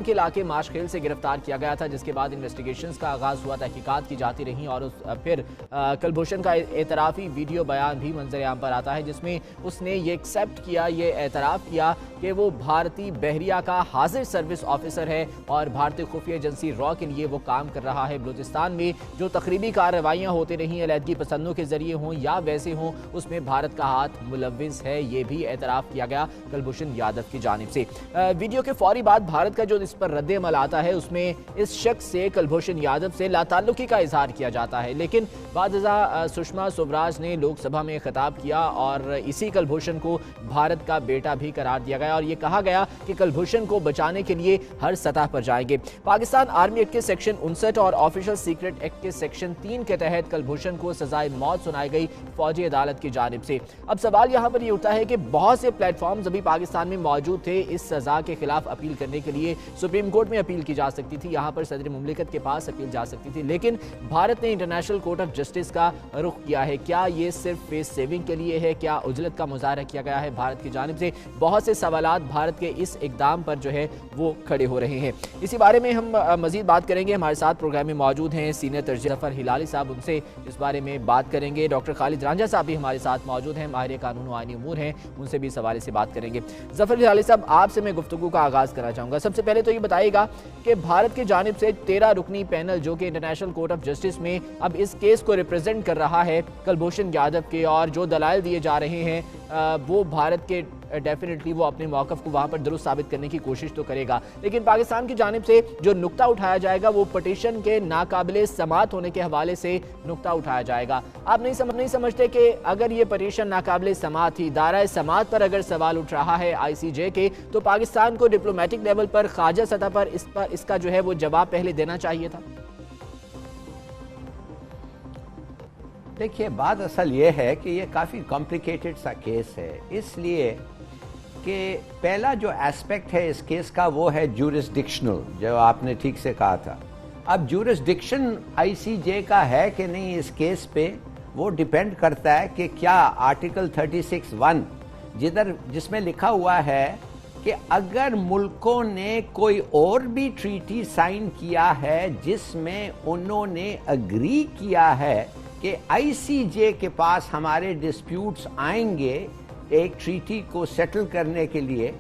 के इलाके माशखेल से गिरफ्तार किया गया था, जिसके बाद इन्वेस्टिगेशंस का आगाज हुआ, तहकीकात की जाती रही और फिर कुलभूषण का एतराफ़ी वीडियो बयान भी मंजर आम पर आता है, जिसमें उसने ये एक्सेप्ट किया, ये एतराफ़ किया कि वो भारतीय बहरिया का हाजिर सर्विस ऑफिसर है और भारतीय खुफिया एजेंसी रॉ के लिए वो काम कर रहा है। बलूचिस्तान में जो तकरीबी कार्रवाइयाँ होती रही, अलहदगी पसंदों के जरिए हों या वैसे हों, उसमें भारत का हाथ मुलव्विस है, ये भी एतराफ़ किया गया कुलभूषण यादव की जानिब से। वीडियो के फौरी बाद भारत का जो इस पर रद्द अमल आता है, उसमें इस शख्स से कुलभूषण यादव से लाताल्लुकी का इजहार किया जाता है। लेकिन बादशाह सुषमा स्वराज ने लोकसभा में खिताब किया और इसी कुलभूषण को भारत का बेटा भी करार दिया गया और ये कहा गया कि कुलभूषण को बचाने के लिए हर सतह पर जाएंगे। पाकिस्तान आर्मी एक्ट के सेक्शन 59 और ऑफिशियल सीक्रेट एक्ट के सेक्शन 3 के तहत कुलभूषण को सजाए मौत सुनाई गई फौजी अदालत की जानिब से। अब सवाल यहाँ पर ये उठता है कि बहुत से प्लेटफॉर्म्स अभी पाकिस्तान में मौजूद थे इस सजा के खिलाफ अपील करने के लिए। सुप्रीम कोर्ट में अपील की जा सकती थी, यहाँ पर सदर मुमलिकत के पास अपील जा सकती थी, लेकिन भारत ने इंटरनेशनल कोर्ट ऑफ जस्टिस का रुख किया है। क्या ये सिर्फ फेस सेविंग के लिए है? क्या उजलत का मुजाहरा किया गया है भारत की जानिब से? बहुत से सवालात भारत के इस इकदाम पर जो है वो खड़े हो रहे हैं। इसी बारे में हम मजीद बात करेंगे। हमारे साथ प्रोग्राम में मौजूद हैं सीनियर तर्जुमान जफर हिलाली साहब, उनसे इस बारे में बात करेंगे। डॉक्टर खालिद रांझा साहब भी हमारे साथ मौजूद हैं, माहिर कानून व आईनी उमूर हैं, उनसे भी इस हवाले से बात करेंगे। जफर हिलाली साहब, आपसे मैं गुफ्तगू का आगाज़ करना चाहूँगा। सबसे पहले तो ये बताइएगा कि भारत की जानिब से 13 रुकनी पैनल जो कि इंटरनेशनल कोर्ट ऑफ जस्टिस में अब इस केस को रिप्रेजेंट कर रहा है कुलभूषण यादव के, और जो दलाइल दिए जा रहे हैं वो भारत के डेफिनेटली वो अपने मौक़िफ़ को वहाँ पर दुरुस्त साबित करने की कोशिश तो करेगा, लेकिन पाकिस्तान की जानिब से जो नुक्ता उठाया जाएगा वो पटिशन के नाकाबिले समात होने के हवाले से नुक्ता उठाया जाएगा। आप नहीं समझते कि अगर ये पटिशन नाकाबिले समात थी, दायरा समात पर अगर सवाल उठ रहा है ICJ के, तो पाकिस्तान को डिप्लोमेटिक लेवल पर खारजा सतह पर इसका जो है वो जवाब पहले देना चाहिए था? देखिए, बात असल ये है कि ये काफ़ी कॉम्प्लिकेटेड सा केस है, इसलिए कि पहला जो एस्पेक्ट है इस केस का वो है ज्यूरिसडिक्शनल, जो आपने ठीक से कहा था। अब ज्यूरिसडिक्शन ICJ का है कि नहीं इस केस पे, वो डिपेंड करता है कि क्या आर्टिकल 36(1) जिसमें लिखा हुआ है कि अगर मुल्कों ने कोई और भी ट्रीटी साइन किया है जिसमें उन्होंने एग्री किया है कि ICJ के पास हमारे डिस्प्यूट्स आएंगे एक ट्रीटी को सेटल करने के लिए,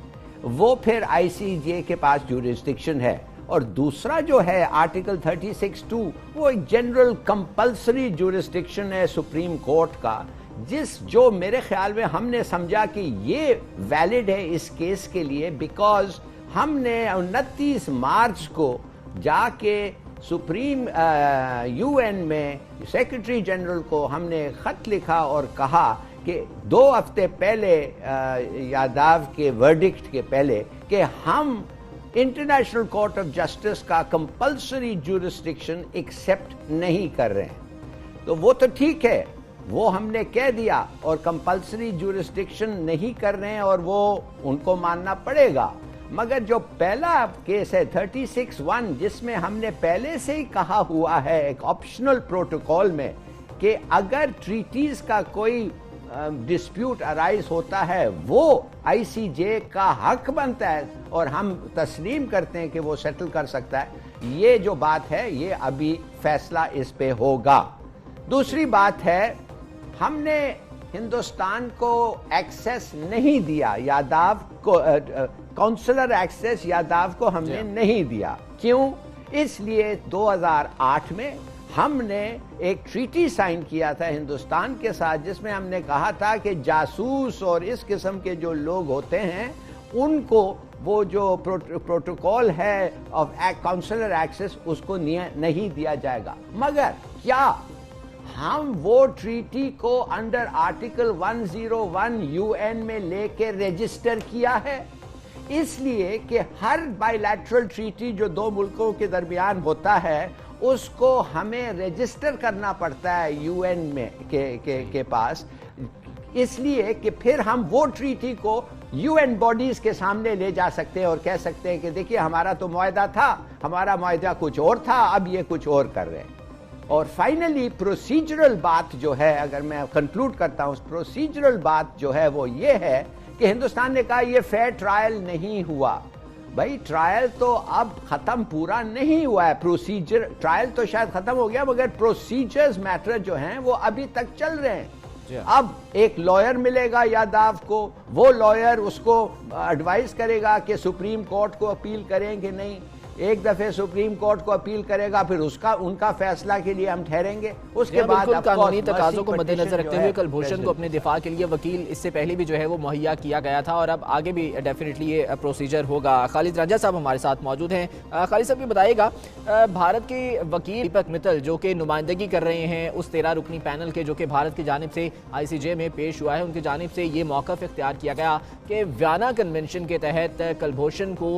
वो फिर ICJ के पास ज्यूरिसडिक्शन है। और दूसरा जो है आर्टिकल 36(2) वो एक जनरल कंपल्सरी ज्यूरिसडिक्शन है सुप्रीम कोर्ट का, जो मेरे ख्याल में हमने समझा कि ये वैलिड है इस केस के लिए, बिकॉज हमने 29 मार्च को जाके सुप्रीम UN में सेक्रेटरी जनरल को हमने खत लिखा और कहा कि 2 हफ्ते पहले यादव के वर्डिक्ट के पहले कि हम इंटरनेशनल कोर्ट ऑफ जस्टिस का कंपल्सरी ज्यूरिसडिक्शन एक्सेप्ट नहीं कर रहे हैं। तो वो तो ठीक है, वो हमने कह दिया और कंपल्सरी ज्यूरिसडिक्शन नहीं कर रहे हैं और वो उनको मानना पड़ेगा। मगर जो पहला केस है 36(1) जिसमें हमने पहले से ही कहा हुआ है एक ऑप्शनल प्रोटोकॉल में कि अगर ट्रीटीज का कोई डिस्प्यूट अराइज होता है वो ICJ का हक बनता है और हम तस्लीम करते हैं कि वो सेटल कर सकता है, ये जो बात है ये अभी फैसला इस पे होगा। दूसरी बात है, हमने हिंदुस्तान को एक्सेस नहीं दिया, यादव को काउंसलर एक्सेस यादव को हमने नहीं दिया। क्यों? इसलिए 2008 में हमने एक ट्रीटी साइन किया था हिंदुस्तान के साथ जिसमें हमने कहा था कि जासूस और इस किस्म के जो लोग होते हैं उनको वो जो प्रोटोकॉल है ऑफ काउंसलर एक्सेस उसको नहीं दिया जाएगा। मगर क्या हम वो ट्रीटी को अंडर आर्टिकल 101 UN में लेके रजिस्टर किया है? इसलिए कि हर बायलैटरल ट्रीटी जो 2 मुल्कों के दरमियान होता है उसको हमें रजिस्टर करना पड़ता है UN में के पास, इसलिए कि फिर हम वो ट्रीटी को UN बॉडीज के सामने ले जा सकते हैं और कह सकते हैं कि देखिए हमारा तो मुआहदा था, हमारा मुआहदा कुछ और था, अब ये कुछ और कर रहे हैं। और फाइनली प्रोसीजरल बात जो है, अगर मैं कंक्लूड करता हूं, प्रोसीजरल बात जो है वो ये है कि हिंदुस्तान ने कहा ये फेयर ट्रायल नहीं हुआ। भाई ट्रायल तो अब खत्म पूरा नहीं हुआ है, प्रोसीजर ट्रायल तो शायद खत्म हो गया मगर प्रोसीजर्स मैटर जो हैं वो अभी तक चल रहे हैं। अब एक लॉयर मिलेगा यादव को, वो लॉयर उसको एडवाइस करेगा कि सुप्रीम कोर्ट को अपील करें कि नहीं, एक दफे सुप्रीम कोर्ट को अपील करेगा, फिर उसका उनका फैसला के लिए हम ठहरेंगे। उसके बाद कानूनी तकाजों को मद्देनजर रखते हुए कुलभूषण को अपने दिफा के लिए वकील इससे पहले भी जो है वो मुहैया किया गया था और अब आगे भी डेफिनेटली ये प्रोसीजर होगा। खालिद रांझा साहब हमारे साथ मौजूद हैं। खालिद साहब ये बताइएगा, भारत के वकील दीपक मित्तल जो कि नुमाइंदगी कर रहे हैं उस 13 रुकनी पैनल के जो कि भारत की जानिब से ICJ में पेश हुआ है, उनकी जानिब से ये मौक़िफ़ इख्तियार किया गया कि वियना कन्वेंशन के तहत कुलभूषण को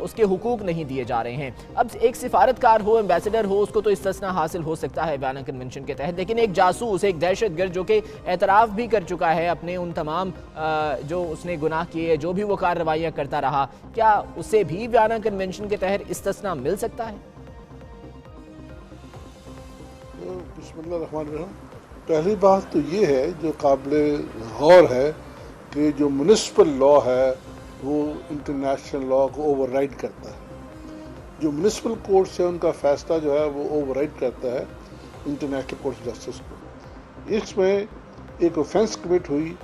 उसके हुकूक नहीं दिए जा रहे हैं। अब एक सिफारतकार हो, एम्बेसडर हो, उसको तो इस्तिस्ना हासिल हो सकता है वियना कन्वेंशन के तहत, लेकिन एक जासूस, एक दहशतगर्द जो कि एतराफ़ भी कर चुका है अपने उन तमाम जो उसने गुनाह किए, जो भी वो कार्रवाइयाँ करता रहा, क्या उसे भी वियना कन्वेंशन के तहत इस्तिस्ना मिल सकता है? बिस्मिल्लाहिर्रहमानिर्रहीम। पहली बात तो ये है जो काबिल गौर है कि जो म्युनिसिपल लॉ है वो इंटरनेशनल लॉ को ओवरराइड करता है। जो म्युनिसिपल कोर्ट से उनका फैसला जो है वो ओवरराइड करता है इंटरनेशनल कोर्ट ऑफ जस्टिस को। इसमें एक ऑफेंस कमिट हुई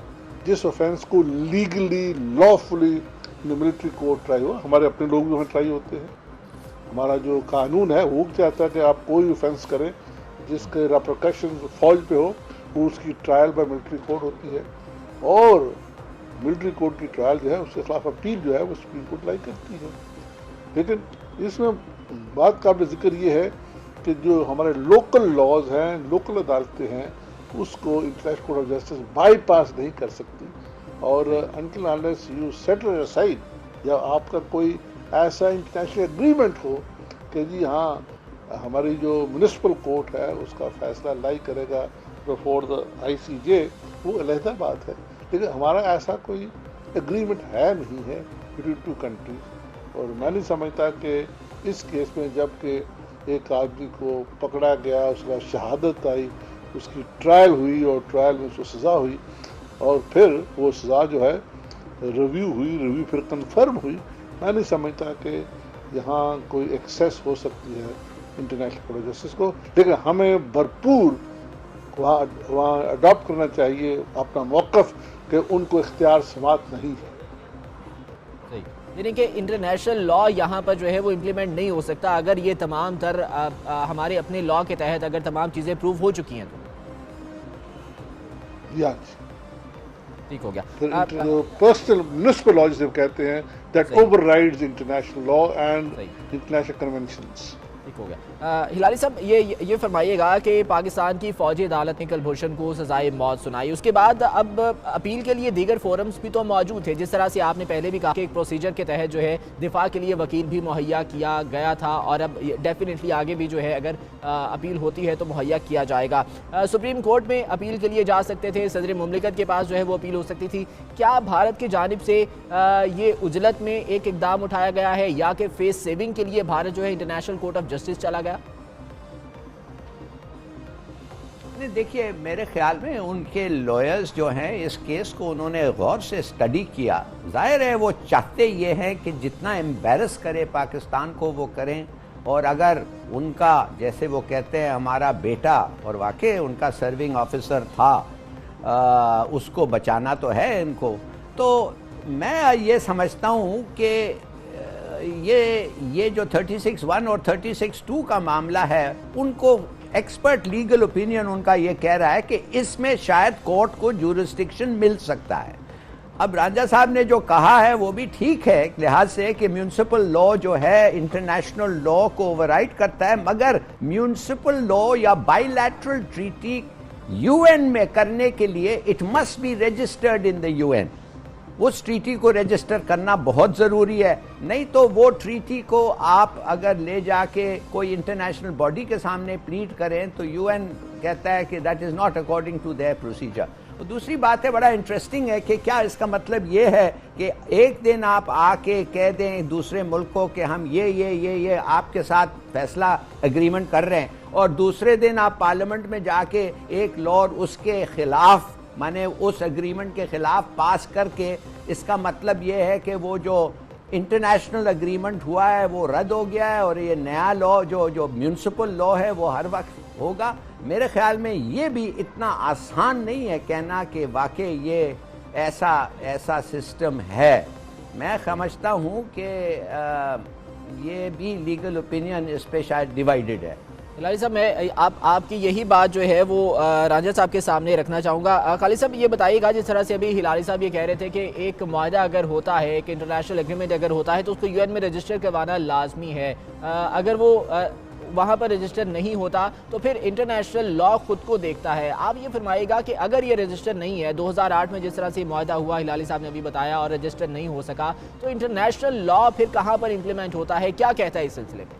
जिस ऑफेंस को legally lawfully military court try हुआ। हमारे अपने लोग भी वहाँ ट्राई होते हैं। हमारा जो कानून है वो चाहता है कि आप कोई ऑफेंस करें जिसके रेपरकशन फौज पे हो, वो उसकी ट्रायल बाय मिलिट्री कोर्ट होती है और मिलिट्री कोर्ट की ट्रायल जो है उसके खिलाफ अपील जो है वो सुप्रीम कोर्ट लाई करती है। लेकिन इसमें बात काबिल जिक्र ये है कि जो हमारे लोकल लॉज हैं, लोकल अदालतें हैं, उसको international court of justice bypass नहीं कर सकती। और until unless you settle aside या आपका कोई ऐसा इंटरनेशनल एग्रीमेंट हो कि जी हाँ हमारी जो म्युनिसिपल कोर्ट है उसका फैसला लाई करेगा बिफोर द ICJ, वो अलहदा बात है। लेकिन हमारा ऐसा कोई एग्रीमेंट है नहीं है बिटवीन टू कंट्रीज। और मैं नहीं समझता कि इस केस में जबकि एक आदमी को पकड़ा गया, उसके बाद शहादत आई, उसकी ट्रायल हुई और ट्रायल में उसको सज़ा हुई और फिर वो सज़ा जो है रिव्यू फिर कंफर्म हुई, मैं नहीं समझता कि यहाँ कोई एक्सेस हो सकती है इंटरनेशनल कोर्ट ऑफ जस्टिस को। लेकिन हमें भरपूर वहाँ अडॉप्ट करना चाहिए अपना मौक़िफ़ कि उनको इख्तियार समात नहीं है। यानी कि इंटरनेशनल लॉ यहाँ पर जो है वो इम्प्लीमेंट नहीं हो सकता अगर ये तमाम तर हमारे अपने लॉ के तहत अगर तमाम चीज़ें प्रूव हो चुकी हैं तो। ठीक हो गया। पर्सनल म्युनिसिपल लॉ जिसे कहते हैं that overrides international law and international conventions. ठीक हो गया। हिलाली साहब ये फरमाइएगा कि पाकिस्तान की फौजी अदालत ने कुलभूषण को सजाए मौत सुनाई, उसके बाद अब अपील के लिए दीगर फोरम्स भी तो मौजूद थे, जिस तरह से आपने पहले भी कहा कि एक प्रोसीजर के तहत जो है दिफा के लिए वकील भी मुहैया किया गया था और अब डेफिनेटली आगे भी जो है अगर अपील होती है तो मुहैया किया जाएगा। सुप्रीम कोर्ट में अपील के लिए जा सकते थे, सदर मुमलिकत के पास जो है वो अपील हो सकती थी। क्या भारत की जानिब से ये उजलत में एक इकदाम उठाया गया है या कि फेस सेविंग के लिए भारत जो है इंटरनेशनल कोर्ट ऑफ जस्टिस चला गया? देखिए मेरे ख्याल में उनके लॉयर्स जो हैं इस केस को उन्होंने गौर से स्टडी किया। जाहिर है वो चाहते ये हैं कि जितना एम्बेरस करे पाकिस्तान को वो करें, और अगर उनका जैसे वो कहते हैं हमारा बेटा और वाकई उनका सर्विंग ऑफिसर था, उसको बचाना तो है इनको। तो मैं ये समझता हूँ कि ये जो 36(1) और 36(2) का मामला है, उनको एक्सपर्ट लीगल ओपिनियन उनका ये कह रहा है कि इसमें शायद कोर्ट को ज्यूरिस्डिक्शन मिल सकता है। अब रांझा साहब ने जो कहा है वो भी ठीक है एक लिहाज से कि म्यूनिसिपल लॉ जो है इंटरनेशनल लॉ को ओवरराइड करता है, मगर म्यूनिसिपल लॉ या बाइलैटरल ट्रीटी UN में करने के लिए it must be registered in the UN। उस ट्रीटी को रजिस्टर करना बहुत ज़रूरी है, नहीं तो वो ट्रीटी को आप अगर ले जाके कोई इंटरनेशनल बॉडी के सामने प्लीड करें तो UN कहता है कि that is not according to their procedure. और दूसरी बात है, बड़ा इंटरेस्टिंग है कि क्या इसका मतलब ये है कि एक दिन आप आके कह दें दूसरे मुल्क को कि हम ये आपके साथ फैसला एग्रीमेंट कर रहे हैं, और दूसरे दिन आप पार्लियामेंट में जाके एक लॉ उसके खिलाफ माने उस एग्रीमेंट के खिलाफ पास करके, इसका मतलब ये है कि वो जो इंटरनेशनल एग्रीमेंट हुआ है वो रद्द हो गया है और ये नया लॉ जो म्यूनसिपल लॉ है वो हर वक्त होगा। मेरे ख्याल में ये भी इतना आसान नहीं है कहना कि वाकई ये ऐसा सिस्टम है। मैं समझता हूँ कि ये भी लीगल ओपिनियन इस पे शायद डिवाइडेड है। हिलारी साहब, मैं आपकी यही बात जो है वो रांझा साहब के सामने रखना चाहूँगा। खालिद साहब, ये बताइएगा, जिस तरह से अभी हिलारी साहब ये कह रहे थे कि एक मुआहदा अगर होता है, एक इंटरनेशनल एग्रीमेंट अगर होता है तो उसको यूएन में रजिस्टर करवाना लाजमी है। अगर वो वहाँ पर रजिस्टर नहीं होता तो फिर इंटरनेशनल लॉ खुद को देखता है। आप ये फरमाइएगा कि अगर ये रजिस्टर नहीं है, 2008 में जिस तरह से मुआहदा हुआ, हिलाली साहब ने अभी बताया, और रजिस्टर नहीं हो सका, तो इंटरनेशनल लॉ फिर कहाँ पर इम्प्लीमेंट होता है? क्या कहता है इस सिलसिले में?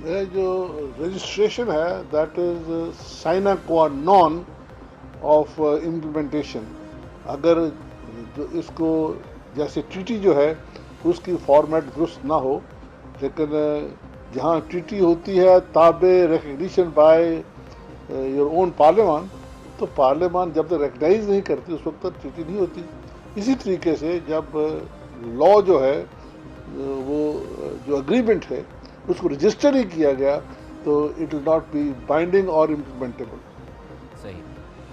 ये जो रजिस्ट्रेशन है दैट इज साइन क्वा नॉन ऑफ इम्प्लीमेंटेशन। अगर इसको जैसे ट्रीटी जो है उसकी फॉर्मेट दुरुस्त ना हो, लेकिन जहाँ ट्रीटी होती है ताबे रिकग्निशन बाय योर ओन पार्लियामान, तो पार्लियामान जब तक रिकग्नाइज नहीं करती उस वक्त तक ट्रीटी नहीं होती। इसी तरीके से जब लॉ जो है वो जो एग्रीमेंट है उसको रजिस्टर ही किया गया तो it will not be binding और इम्प्लीमेंटेबल। सही,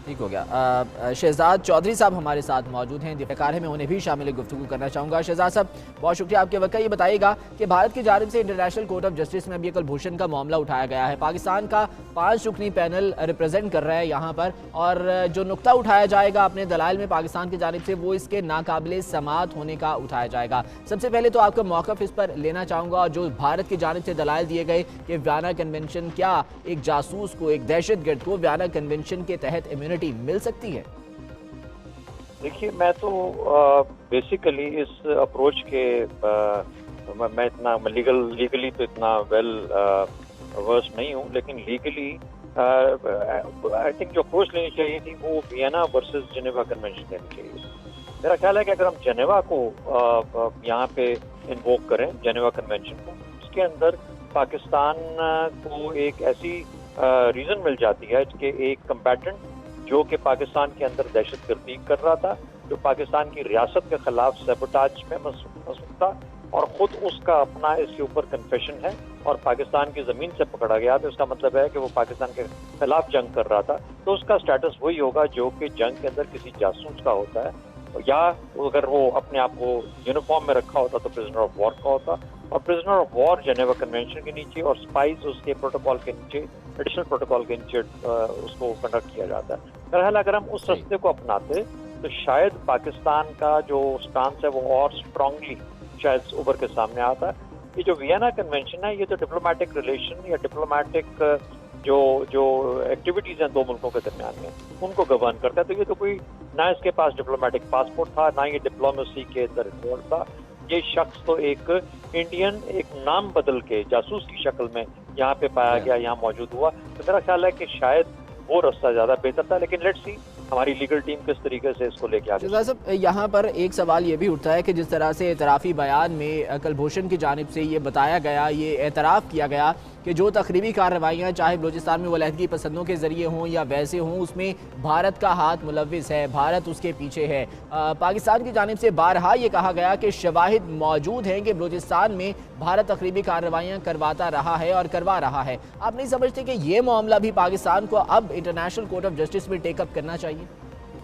ठीक हो गया। शहजाद चौधरी साहब हमारे साथ मौजूद हैं, दिफाकार है, मैं उन्हें भी शामिल गुफ्तगू करना चाहूँगा। शहजाद साहब, बहुत शुक्रिया आपके वक्त का। ये बताइएगा कि भारत की जानिब से इंटरनेशनल कोर्ट ऑफ जस्टिस में अभी कुलभूषण का मामला उठाया गया है। पाकिस्तान का 5 रुकनी पैनल रिप्रेजेंट कर रहा है यहाँ पर, और जो नुक्ता उठाया जाएगा अपने दलाइल में पाकिस्तान की जानिब से, वो इसके नाकाबिले समाअत होने का उठाया जाएगा। सबसे पहले तो आपका मौक़िफ़ इस पर लेना चाहूँगा, और जो भारत की जानिब से दलाइल दिए गए कि वियना कन्वेंशन, क्या एक जासूस को, एक दहशतगर्द को वियना कन्वेंशन के तहत इम्यूनिटी मिल सकती है? देखिए, मैं तो बेसिकली इस अप्रोच के मैं इतना लीगली तो इतना वेल वर्स नहीं हूँ, लेकिन लीगली आई थिंक जो अप्रोच लेनी चाहिए थी वो वियना वर्सेस जेनेवा कन्वेंशन लेनी चाहिए। मेरा ख्याल है कि अगर हम जेनेवा को यहाँ पे इन्वोक करें, जेनेवा कन्वेंशन को, उसके अंदर पाकिस्तान को एक ऐसी रीजन मिल जाती है कि एक कम्बैटेंट जो कि पाकिस्तान के अंदर दहशतगर्दी कर रहा था, जो पाकिस्तान की रियासत के खिलाफ सैबोटाज में मसरूफ था, और खुद उसका अपना इसके ऊपर कन्फेशन है और पाकिस्तान की ज़मीन से पकड़ा गया, तो इसका मतलब है कि वो पाकिस्तान के खिलाफ जंग कर रहा था। तो उसका स्टेटस वही होगा जो कि जंग के अंदर किसी जासूस का होता है, या अगर वो अपने आप को यूनिफॉर्म में रखा होता तो प्रिजनर ऑफ वॉर का होता। और prisoner of war Geneva convention के नीचे और स्पाइस उसके प्रोटोकॉल के नीचे, एडिशनल प्रोटोकॉल के नीचे उसको कंडक्ट किया जाता है। बहरहाल अगर हम उस रास्ते को अपनाते तो शायद पाकिस्तान का जो स्टांस है वो और स्ट्रांगली शायद उभर के सामने आता है। ये जो वियना कन्वेंशन है, ये तो डिप्लोमेटिक रिलेशन या डिप्लोमेटिक जो एक्टिविटीज हैं दो मुल्कों के दरमियान में, उनको गवर्न करता है। तो ये तो कोई ना इसके पास डिप्लोमेटिक पासपोर्ट था, ना ये डिप्लोमेसी के अंदर इन्वॉल्व था। ये शख्स तो एक इंडियन, एक नाम बदल के जासूस की शक्ल में यहाँ पे पाया गया, यहाँ मौजूद हुआ। तो मेरा ख्याल है कि शायद वो रास्ता ज्यादा बेहतर था, लेकिन लेट्स सी हमारी लीगल टीम किस तरीके से इसको लेके आगे। साहब, यहाँ पर एक सवाल ये भी उठता है कि जिस तरह से एतराफ़ी बयान में कुलभूषण की जानिब से ये बताया गया, ये एतराफ़ किया गया कि जो तकरीबी कार्रवाइयाँ चाहे बलूचिस्तान में वलहदगी पसंदों के ज़रिए हों या वैसे हों, उसमें भारत का हाथ मुलव्विस है, भारत उसके पीछे है। पाकिस्तान की जानिब से बारहा ये कहा गया कि शवाहिद मौजूद हैं कि बलूचिस्तान में भारत तकरीबी कार्रवाइयाँ करवाता रहा है और करवा रहा है। आप नहीं समझते कि ये मामला भी पाकिस्तान को अब इंटरनेशनल कोर्ट ऑफ जस्टिस में टेकअप करना चाहिए?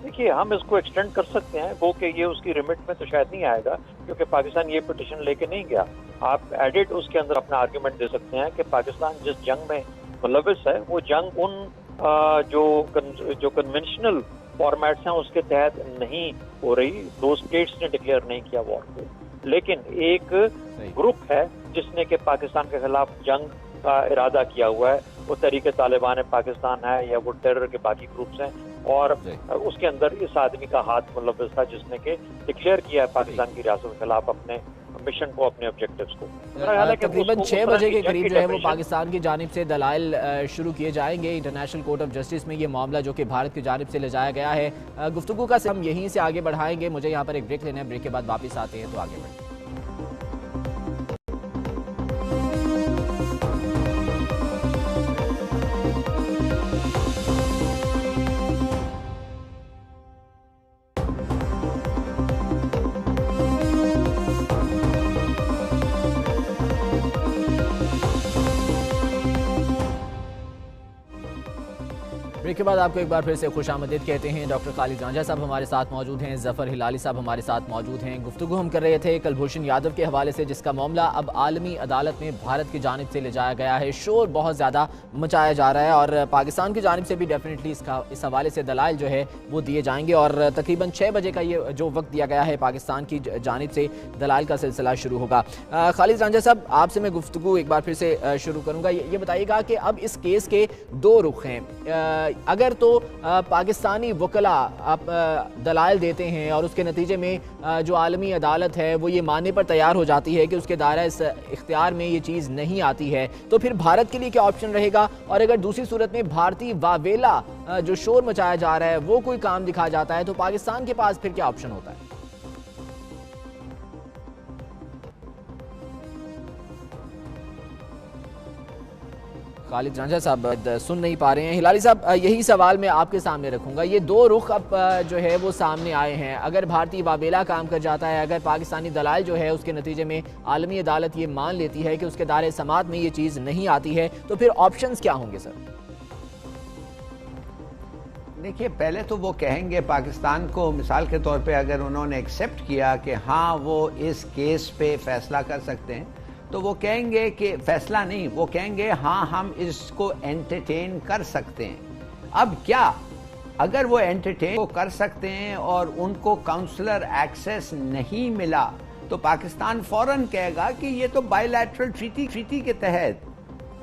देखिए, हम इसको एक्सटेंड कर सकते हैं, वो कि ये उसकी रिमिट में तो शायद नहीं आएगा, क्योंकि पाकिस्तान ये पिटीशन लेके नहीं गया। आप एडिट उसके अंदर अपना आर्ग्यूमेंट दे सकते हैं कि पाकिस्तान जिस जंग में मुलव्विस है वो जंग उन जो कन्वेंशनल फॉर्मेट्स हैं उसके तहत नहीं हो रही, दो स्टेट्स ने डिक्लेयर नहीं किया वॉर को, लेकिन एक ग्रुप है जिसने कि पाकिस्तान के खिलाफ जंग का इरादा किया हुआ है। वो तहरीके तालिबान पाकिस्तान है या वो टेरर के बाकी ग्रुप्स हैं, और उसके अंदर इस आदमी का हाथ मुलव्विस था जिसने कि डिक्लेयर किया है पाकिस्तान की रियासत के खिलाफ अपने मिशन को, अपने ऑब्जेक्टिव्स को। तकरीबन 6 बजे के करीब जो है वो पाकिस्तान की जानिब से दलाइल शुरू किए जाएंगे इंटरनेशनल कोर्ट ऑफ जस्टिस में। ये मामला जो कि भारत की जानिब से ले जाया गया है, गुफ्तगू का हम यहीं से आगे बढ़ाएंगे। मुझे यहाँ पर एक ब्रेक लेना है, ब्रेक के बाद वापस आते हैं तो आगे बढ़ें। ब्रेक के बाद आपको एक बार फिर से खुशामदीद कहते हैं। डॉक्टर खालिद रांझा साहब हमारे साथ मौजूद हैं, जफर हिलाली साहब हमारे साथ मौजूद हैं। गुफ्तगू हम कर रहे थे कुलभूषण यादव के हवाले से, जिसका मामला अब आलमी अदालत में भारत की जानिब से ले जाया गया है। शोर बहुत ज़्यादा मचाया जा रहा है और पाकिस्तान की जानिब से भी डेफिनेटली इस हवाले से दलाइल जो है वो दिए जाएंगे और तकरीबन 6 बजे का ये जो वक्त दिया गया है पाकिस्तान की जानिब से दलाइल का सिलसिला शुरू होगा। खालिद रांझा साहब, आपसे मैं गुफ्तगू एक बार फिर से शुरू करूँगा। ये बताइएगा कि अब इस केस के दो रुख हैं। अगर तो पाकिस्तानी वकला दलाइल देते हैं और उसके नतीजे में जो आलमी अदालत है वो ये मानने पर तैयार हो जाती है कि उसके दायरा इस इख्तियार में ये चीज़ नहीं आती है, तो फिर भारत के लिए क्या ऑप्शन रहेगा? और अगर दूसरी सूरत में भारतीय वावेला जो शोर मचाया जा रहा है वो कोई काम दिखा जाता है, तो पाकिस्तान के पास फिर क्या ऑप्शन होता है? खालिद रांझा साहब सुन नहीं पा रहे हैं। हिलाली साहब, यही सवाल मैं आपके सामने रखूंगा। ये दो रुख अब जो है वो सामने आए हैं। अगर भारतीय वावेला काम कर जाता है, अगर पाकिस्तानी दलाइल जो है उसके नतीजे में आलमी अदालत ये मान लेती है कि उसके दायरे समात में ये चीज़ नहीं आती है, तो फिर ऑप्शंस क्या होंगे सर? देखिए, पहले तो वो कहेंगे पाकिस्तान को, मिसाल के तौर पे अगर उन्होंने एक्सेप्ट किया कि हाँ वो इस केस पे फैसला कर सकते हैं, तो वो कहेंगे कि फैसला नहीं, वो कहेंगे हाँ हम इसको एंटरटेन कर सकते हैं। अब क्या, अगर वो एंटरटेन को कर सकते हैं और उनको काउंसलर एक्सेस नहीं मिला, तो पाकिस्तान फौरन कहेगा कि ये तो बायलैटरल ट्रीटी के तहत,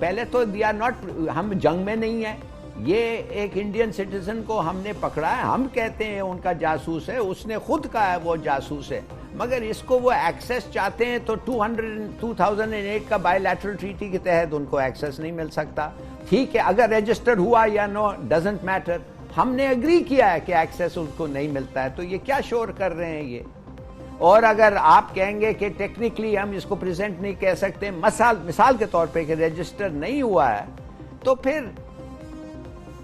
पहले तो दे आर नॉट, हम जंग में नहीं है, ये एक इंडियन सिटीजन को हमने पकड़ा है, हम कहते हैं उनका जासूस है, उसने खुद कहा है वो जासूस है, मगर इसको वो एक्सेस चाहते हैं तो 2008 का बायलैटरल ट्रीटी के तहत उनको एक्सेस नहीं मिल सकता। ठीक है, अगर रजिस्टर्ड हुआ या नो डजंट मैटर, हमने एग्री किया है कि एक्सेस उनको नहीं मिलता है, तो ये क्या शोर कर रहे हैं ये? और अगर आप कहेंगे कि टेक्निकली हम इसको प्रेजेंट नहीं कह सकते, मिसाल के तौर पे कि रजिस्टर नहीं हुआ है, तो फिर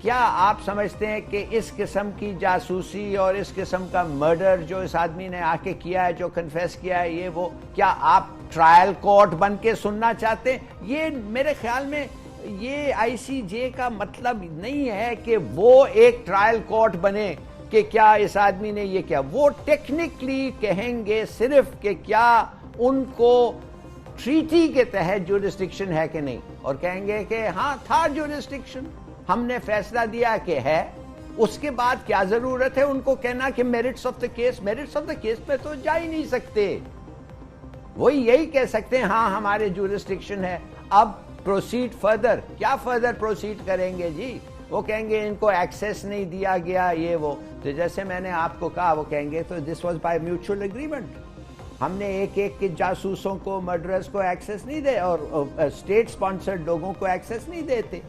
क्या आप समझते हैं कि इस किस्म की जासूसी और इस किस्म का मर्डर जो इस आदमी ने आके किया है, जो कन्फेस किया है, ये वो, क्या आप ट्रायल कोर्ट बन के सुनना चाहते हैं? ये मेरे ख्याल में ये आईसीजे का मतलब नहीं है कि वो एक ट्रायल कोर्ट बने कि क्या इस आदमी ने ये किया। वो टेक्निकली कहेंगे सिर्फ कि क्या उनको ट्रीटी के तहत ज्यूरिसडिक्शन है कि नहीं, और कहेंगे कि हाँ था ज्यूरिसडिक्शन, हमने फैसला दिया कि है। उसके बाद क्या जरूरत है उनको कहना कि मेरिट्स ऑफ द केस पे तो जा ही नहीं सकते। वही यही कह सकते हैं हाँ हमारे ज्यूरिसडिक्शन है, अब प्रोसीड फर्दर। क्या फर्दर प्रोसीड करेंगे जी? वो कहेंगे इनको एक्सेस नहीं दिया गया, ये वो। तो जैसे मैंने आपको कहा, वो कहेंगे तो this was by mutual agreement, हमने एक एक के जासूसों को, मर्डरर्स को एक्सेस नहीं दे, और स्टेट स्पॉन्सर्ड लोगों को एक्सेस नहीं देते।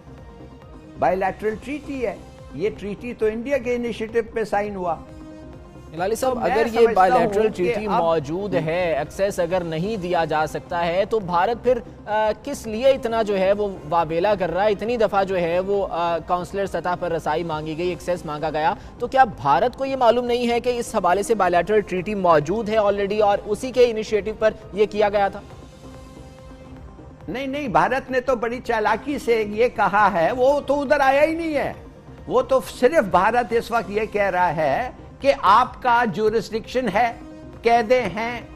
बायलैटरल ट्रीटी है, ये ट्रीटी तो इंडिया के इनिशिएटिव पे साइन हुआ। हिलाली साहब, अगर ये बायलैटरल ट्रीटी मौजूद है, एक्सेस अगर नहीं दिया जा सकता है, तो भारत फिर किस लिए इतना जो है वो वावेला कर रहा है? इतनी दफ़ा जो है वो काउंसलर सतह पर रसाई मांगी गई, एक्सेस मांगा गया, तो क्या भारत को ये मालूम नहीं है कि इस हवाले से बायलैटरल ट्रीटी मौजूद है ऑलरेडी और उसी के इनिशिएटिव पर यह किया गया था? नहीं, भारत ने तो बड़ी चालाकी से ये कहा है, वो तो उधर आया ही नहीं है। वो तो सिर्फ भारत इस वक्त ये कह रहा है कि आपका ज्यूरिसडिक्शन है, कैदे हैं,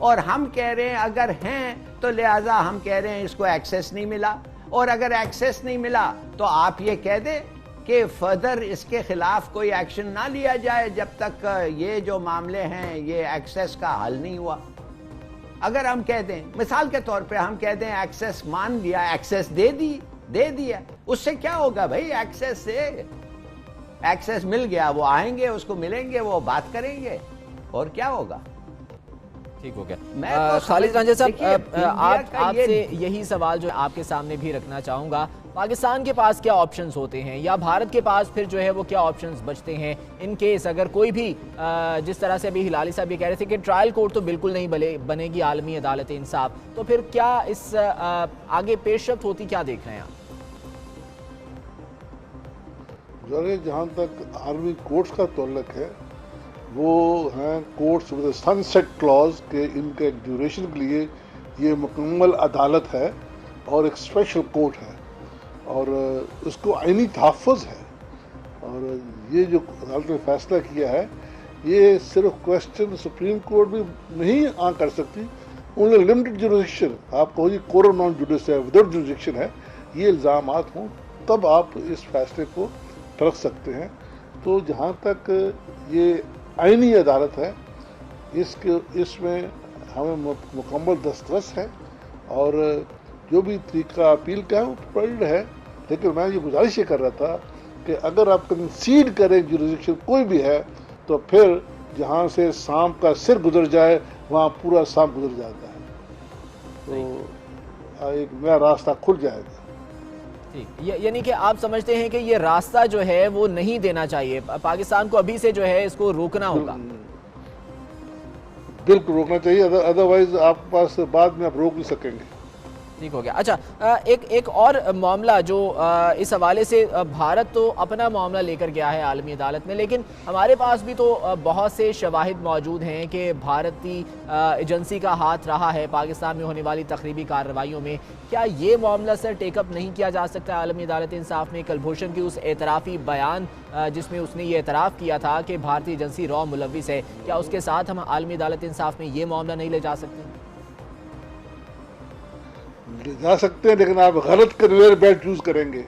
और हम कह रहे हैं अगर हैं तो लिहाजा हम कह रहे हैं इसको एक्सेस नहीं मिला, और अगर एक्सेस नहीं मिला तो आप ये कह दें कि फर्दर इसके खिलाफ कोई एक्शन ना लिया जाए जब तक ये जो मामले हैं ये एक्सेस का हल नहीं हुआ। अगर हम कह दें, मिसाल के तौर पे हम कह दें एक्सेस मान लिया, एक्सेस दे दिया, उससे क्या होगा भाई? एक्सेस मिल गया, वो आएंगे, उसको मिलेंगे, वो बात करेंगे, और क्या होगा? ठीक हो गया। खालिद रांझा साहब, आपसे यही सवाल जो आपके सामने भी रखना चाहूंगा, पाकिस्तान के पास क्या ऑप्शंस होते हैं, या भारत के पास फिर जो है वो क्या ऑप्शंस बचते हैं इन केस अगर कोई भी जिस तरह से अभी हिलाली साहब ये कह रहे थे कि ट्रायल कोर्ट तो बिल्कुल नहीं बनेगी आलमी अदालत इंसाफ, तो फिर क्या इस आगे पेशरफ्त होती, क्या देख रहे हैं आप? जहाँ तक आर्मी कोर्ट्स का ताल्लुक है, वो हैं कोर्ट्स विद सनसेट क्लॉज के इनके ड्यूरेशन के लिए ये मुकम्मल अदालत है और एक स्पेशल कोर्ट है और उसको आईनी तहफ़्फ़ुज़ है और ये जो अदालत ने फैसला किया है, ये सिर्फ क्वेश्चन सुप्रीम कोर्ट भी नहीं कर सकती, उन्होंने लिमिटेड जुरिडिक्शन, आप कहो जी कोरम नॉन जुडिस है, विदाउट जुरिडिक्शन है, ये इल्ज़ामात हों तब आप इस फैसले को रख सकते हैं। तो जहाँ तक ये आईनी अदालत है, इसमें हमें मुकम्मल दस्तरस है और जो भी तरीका अपील का है वो प्रोवाइड है। लेकिन मैं ये गुजारिश ये कर रहा था कि अगर आप कंसीड करें जुरिडिक्शन कोई भी है, तो फिर जहाँ से सांप का सिर गुजर जाए वहाँ पूरा सांप गुजर जाता है, तो एक नया रास्ता खुल जाएगा। यानी कि आप समझते हैं कि ये रास्ता जो है वो नहीं देना चाहिए, पाकिस्तान को अभी से जो है इसको रोकना होगा। बिल्कुल रोकना चाहिए, अदरवाइज आपके पास बाद में आप रोक नहीं सकेंगे। ठीक हो गया। अच्छा, एक और मामला जो इस हवाले से भारत तो अपना मामला लेकर गया है आलमी अदालत में, लेकिन हमारे पास भी तो बहुत से शवाहिद मौजूद हैं कि भारतीय एजेंसी का हाथ रहा है पाकिस्तान में होने वाली तकरीबी कार्रवाइयों में। क्या ये मामला सर टेकअप नहीं किया जा सकता आलमी अदालत इंसाफ में? कुलभूषण की उस एतराफ़ी बयान जिसमें उसने ये एतराफ़ किया था कि भारतीय एजेंसी रॉ मुलविस है, क्या उसके साथ हम आलमी अदालत इंसाफ में ये मामला नहीं ले जा सकते? जा सकते हैं, लेकिन आप गलत कन्वेयर बेल्ट यूज करेंगे।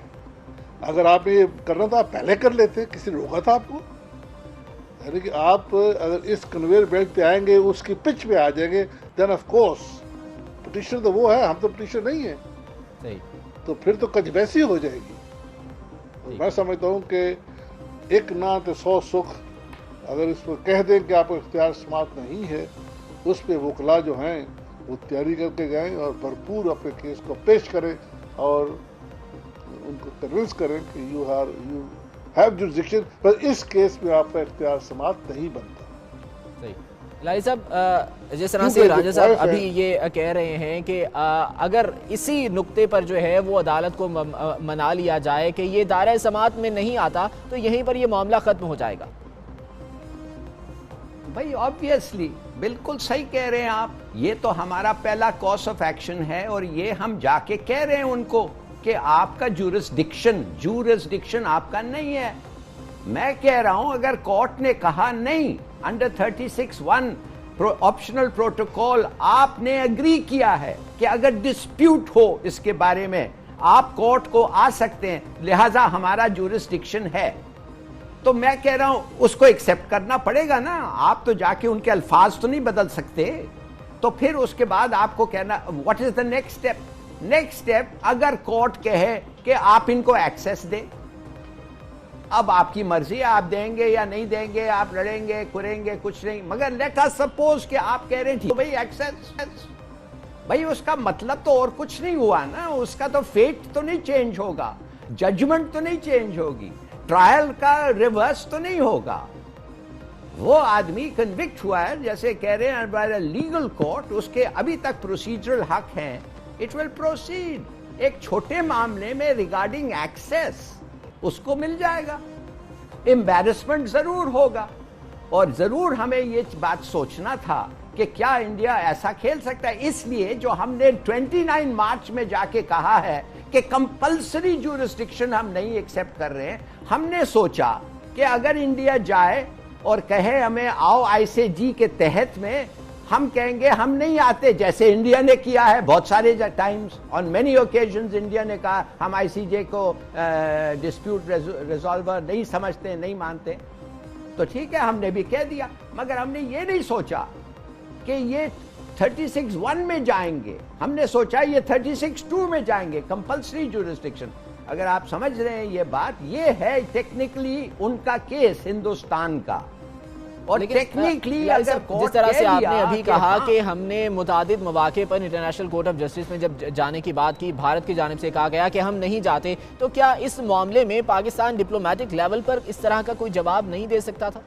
अगर आप ये करना था आप पहले कर लेते, किसी ने रोका था आपको? यानी कि आप अगर इस कन्वेयर बेल्ट पे आएंगे, उसकी पिच पे आ जाएंगे, देन ऑफ कोर्स पिटीशन तो वो है, हम तो पिटीशन नहीं है। सही। तो फिर तो कजबैसी हो जाएगी। मैं समझता हूँ कि एक ना तो 100 सुख, अगर इस पर कह दें कि आपका इख्तियार समात नहीं है, उस पर वकला जो हैं वो तैयारी करके जाएं और भरपूर अपने केस को पेश करें और उनको कन्विंस करें कि यू हैव जुरिडिक्शन, पर इस केस में आपका इख्तियार समात नहीं बनता। सही। लाली साहब, जिस तरह से राजा साहब अभी ये कह रहे हैं कि अगर इसी नुक्ते पर जो है वो अदालत को मना लिया जाए कि ये दायरा समात में नहीं आता, तो यहीं पर ये मामला खत्म हो जाएगा। भाई ऑब्वियसली बिल्कुल सही कह रहे हैं आप, ये तो हमारा पहला कॉर्स ऑफ एक्शन है और ये हम जाके कह रहे हैं उनको कि आपका जुरिसडिक्शन आपका नहीं है। मैं कह रहा हूं अगर कोर्ट ने कहा नहीं, अंडर 36(1) ऑप्शनल प्रोटोकॉल आपने एग्री किया है कि अगर डिस्प्यूट हो इसके बारे में आप कोर्ट को आ सकते हैं, लिहाजा हमारा जुरिसडिक्शन है, तो मैं कह रहा हूं उसको एक्सेप्ट करना पड़ेगा ना। आप तो जाके उनके अल्फाज तो नहीं बदल सकते। तो फिर उसके बाद आपको कहना what is the next step. Next step अगर कोर्ट कहे कि आप इनको एक्सेस दें, अब आपकी मर्जी है, आप देंगे या नहीं देंगे, आप लड़ेंगे कुरेंगे कुछ नहीं, मगर लेट अस सपोज कि आप कह रहे हैं ठीक भाई एक्सेस, भाई उसका मतलब तो और कुछ नहीं हुआ ना, उसका तो फेट तो नहीं चेंज होगा, जजमेंट तो नहीं चेंज होगी, ट्रायल का रिवर्स तो नहीं होगा। वो आदमी कन्विक्ट हुआ है, जैसे कह रहे हैं बाय लीगल कोर्ट, उसके अभी तक प्रोसीजरल हक हैं, इट विल प्रोसीड। एक छोटे मामले में रिगार्डिंग एक्सेस उसको मिल जाएगा, एम्बैरेसमेंट जरूर होगा और जरूर हमें ये बात सोचना था कि क्या इंडिया ऐसा खेल सकता है। इसलिए जो हमने 29 मार्च में जाके कहा है कि कंपल्सरी जुरिसडिक्शन हम नहीं एक्सेप्ट कर रहे हैं, हमने सोचा कि अगर इंडिया जाए और कहे हमें आओ आईसीजे के तहत में, हम कहेंगे हम नहीं आते, जैसे इंडिया ने किया है बहुत सारे times, on many occasions India ने कहा हम आईसीजे को डिस्प्यूट रिजॉल्वर नहीं समझते, नहीं मानते, तो ठीक है हमने भी कह दिया। मगर हमने ये नहीं सोचा कि ये 36(1) में जाएंगे, हमने सोचा ये 36(2) में जाएंगे, कंपल्सरी जुरिसडिक्शन। अगर आप समझ रहे हैं ये बात, ये है टेक्निकली उनका केस हिंदुस्तान का। और टेक्निकली अगर जिस तरह से आपने अभी कहा कि हमने मुतादिद मौके पर इंटरनेशनल कोर्ट ऑफ जस्टिस में जब जाने की बात की, भारत की जानिब से कहा गया कि हम नहीं जाते, तो क्या इस मामले में पाकिस्तान डिप्लोमेटिक लेवल पर इस तरह का कोई जवाब नहीं दे सकता था?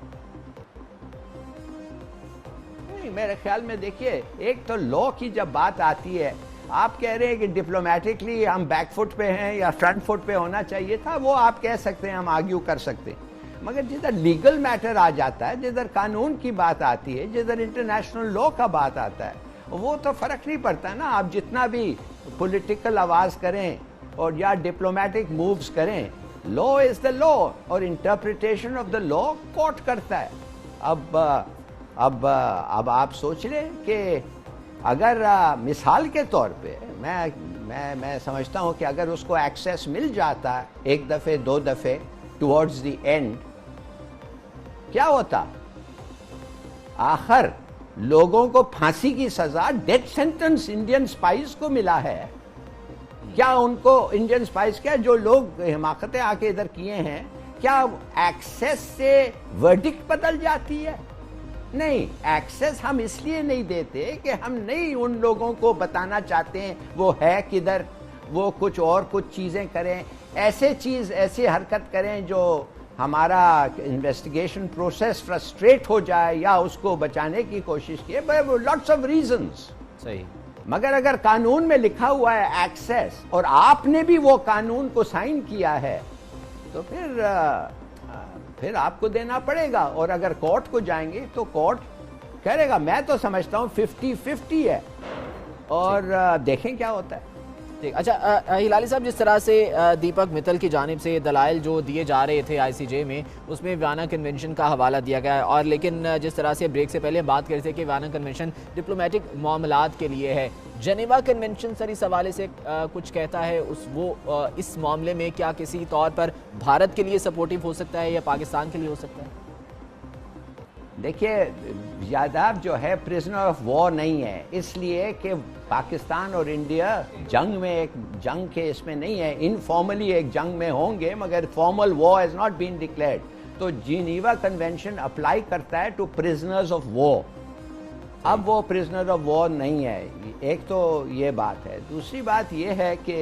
मेरे ख्याल में देखिए, एक तो लॉ की जब बात आती है, आप कह रहे हैं कि डिप्लोमेटिकली हम बैकफुट पे हैं या फ्रंट फुट पे होना चाहिए था, वो आप कह सकते हैं, हम आर्ग्यू कर सकते हैं। मगर जिधर लीगल मैटर आ जाता है, जिधर कानून की बात आती है, जिधर इंटरनेशनल लॉ का बात आता है, वो तो फर्क नहीं पड़ता ना। आप जितना भी पॉलिटिकल आवाज करें और या डिप्लोमेटिक मूव्स करें, लॉ इज द लॉ और interpretation of the law court करता है। अब आप सोच लें कि अगर मिसाल के तौर पे मैं समझता हूं कि अगर उसको एक्सेस मिल जाता एक दफ़े दो दफ़े टुवर्ड्स द एंड, क्या होता? आखिर लोगों को फांसी की सजा, डेथ सेंटेंस इंडियन स्पाइस को मिला है। क्या उनको इंडियन स्पाइस, क्या जो लोग हिमाकतें आके इधर किए हैं, क्या एक्सेस से वर्डिक्ट बदल जाती है? नहीं, एक्सेस हम इसलिए नहीं देते कि हम नहीं उन लोगों को बताना चाहते हैं वो है किधर, वो कुछ चीज़ें करें, ऐसी हरकत करें जो हमारा इन्वेस्टिगेशन प्रोसेस फ्रस्ट्रेट हो जाए या उसको बचाने की कोशिश की, लॉट्स ऑफ रीजंस। सही। मगर अगर कानून में लिखा हुआ है एक्सेस और आपने भी वो कानून को साइन किया है तो फिर आपको देना पड़ेगा। और अगर कोर्ट को जाएंगे तो कोर्ट करेगा। मैं तो समझता हूँ 50-50 है और देखें क्या होता है। ठीक। अच्छा हिलाली साहब, जिस तरह से दीपक मित्तल की जानिब से दलाइल जो दिए जा रहे थे आईसीजे में, उसमें वियना कन्वेंशन का हवाला दिया गया है, और लेकिन जिस तरह से ब्रेक से पहले बात कर रहे थे कि वियना कन्वेंशन डिप्लोमेटिक मामलात के लिए है, जेनेवा कन्वेंशन सर इस हवाले से कुछ कहता है इस मामले में क्या किसी तौर पर भारत के लिए सपोर्टिव हो सकता है या पाकिस्तान के लिए हो सकता है? देखिए, यादाव जो है प्रिजनर ऑफ वॉर नहीं है, इसलिए कि पाकिस्तान और इंडिया जंग के इसमें नहीं है, इनफॉर्मली एक जंग में होंगे मगर formal war has not been declared. तो जिनेवा कन्वेंशन अप्लाई करता है टू प्रिजनर्स ऑफ वॉर। अब वो प्रिजनर ऑफ वॉर नहीं है, एक तो ये बात है। दूसरी बात ये है कि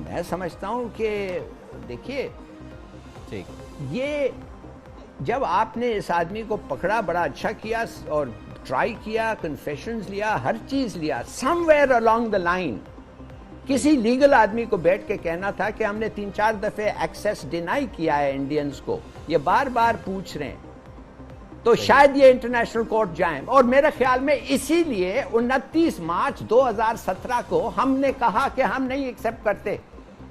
मैं समझता हूँ कि देखिए, ठीक, ये जब आपने इस आदमी को पकड़ा, बड़ा अच्छा किया और ट्राई किया, कन्फेशंस लिया, हर चीज लिया, समवेयर अलोंग द लाइन किसी लीगल आदमी को बैठ के कहना था कि हमने 3-4 दफे एक्सेस डिनाई किया है इंडियंस को, ये बार बार पूछ रहे हैं, तो शायद ये इंटरनेशनल कोर्ट जाएं। और मेरे ख्याल में इसीलिए 29 मार्च 2017 को हमने कहा कि हम नहीं एक्सेप्ट करते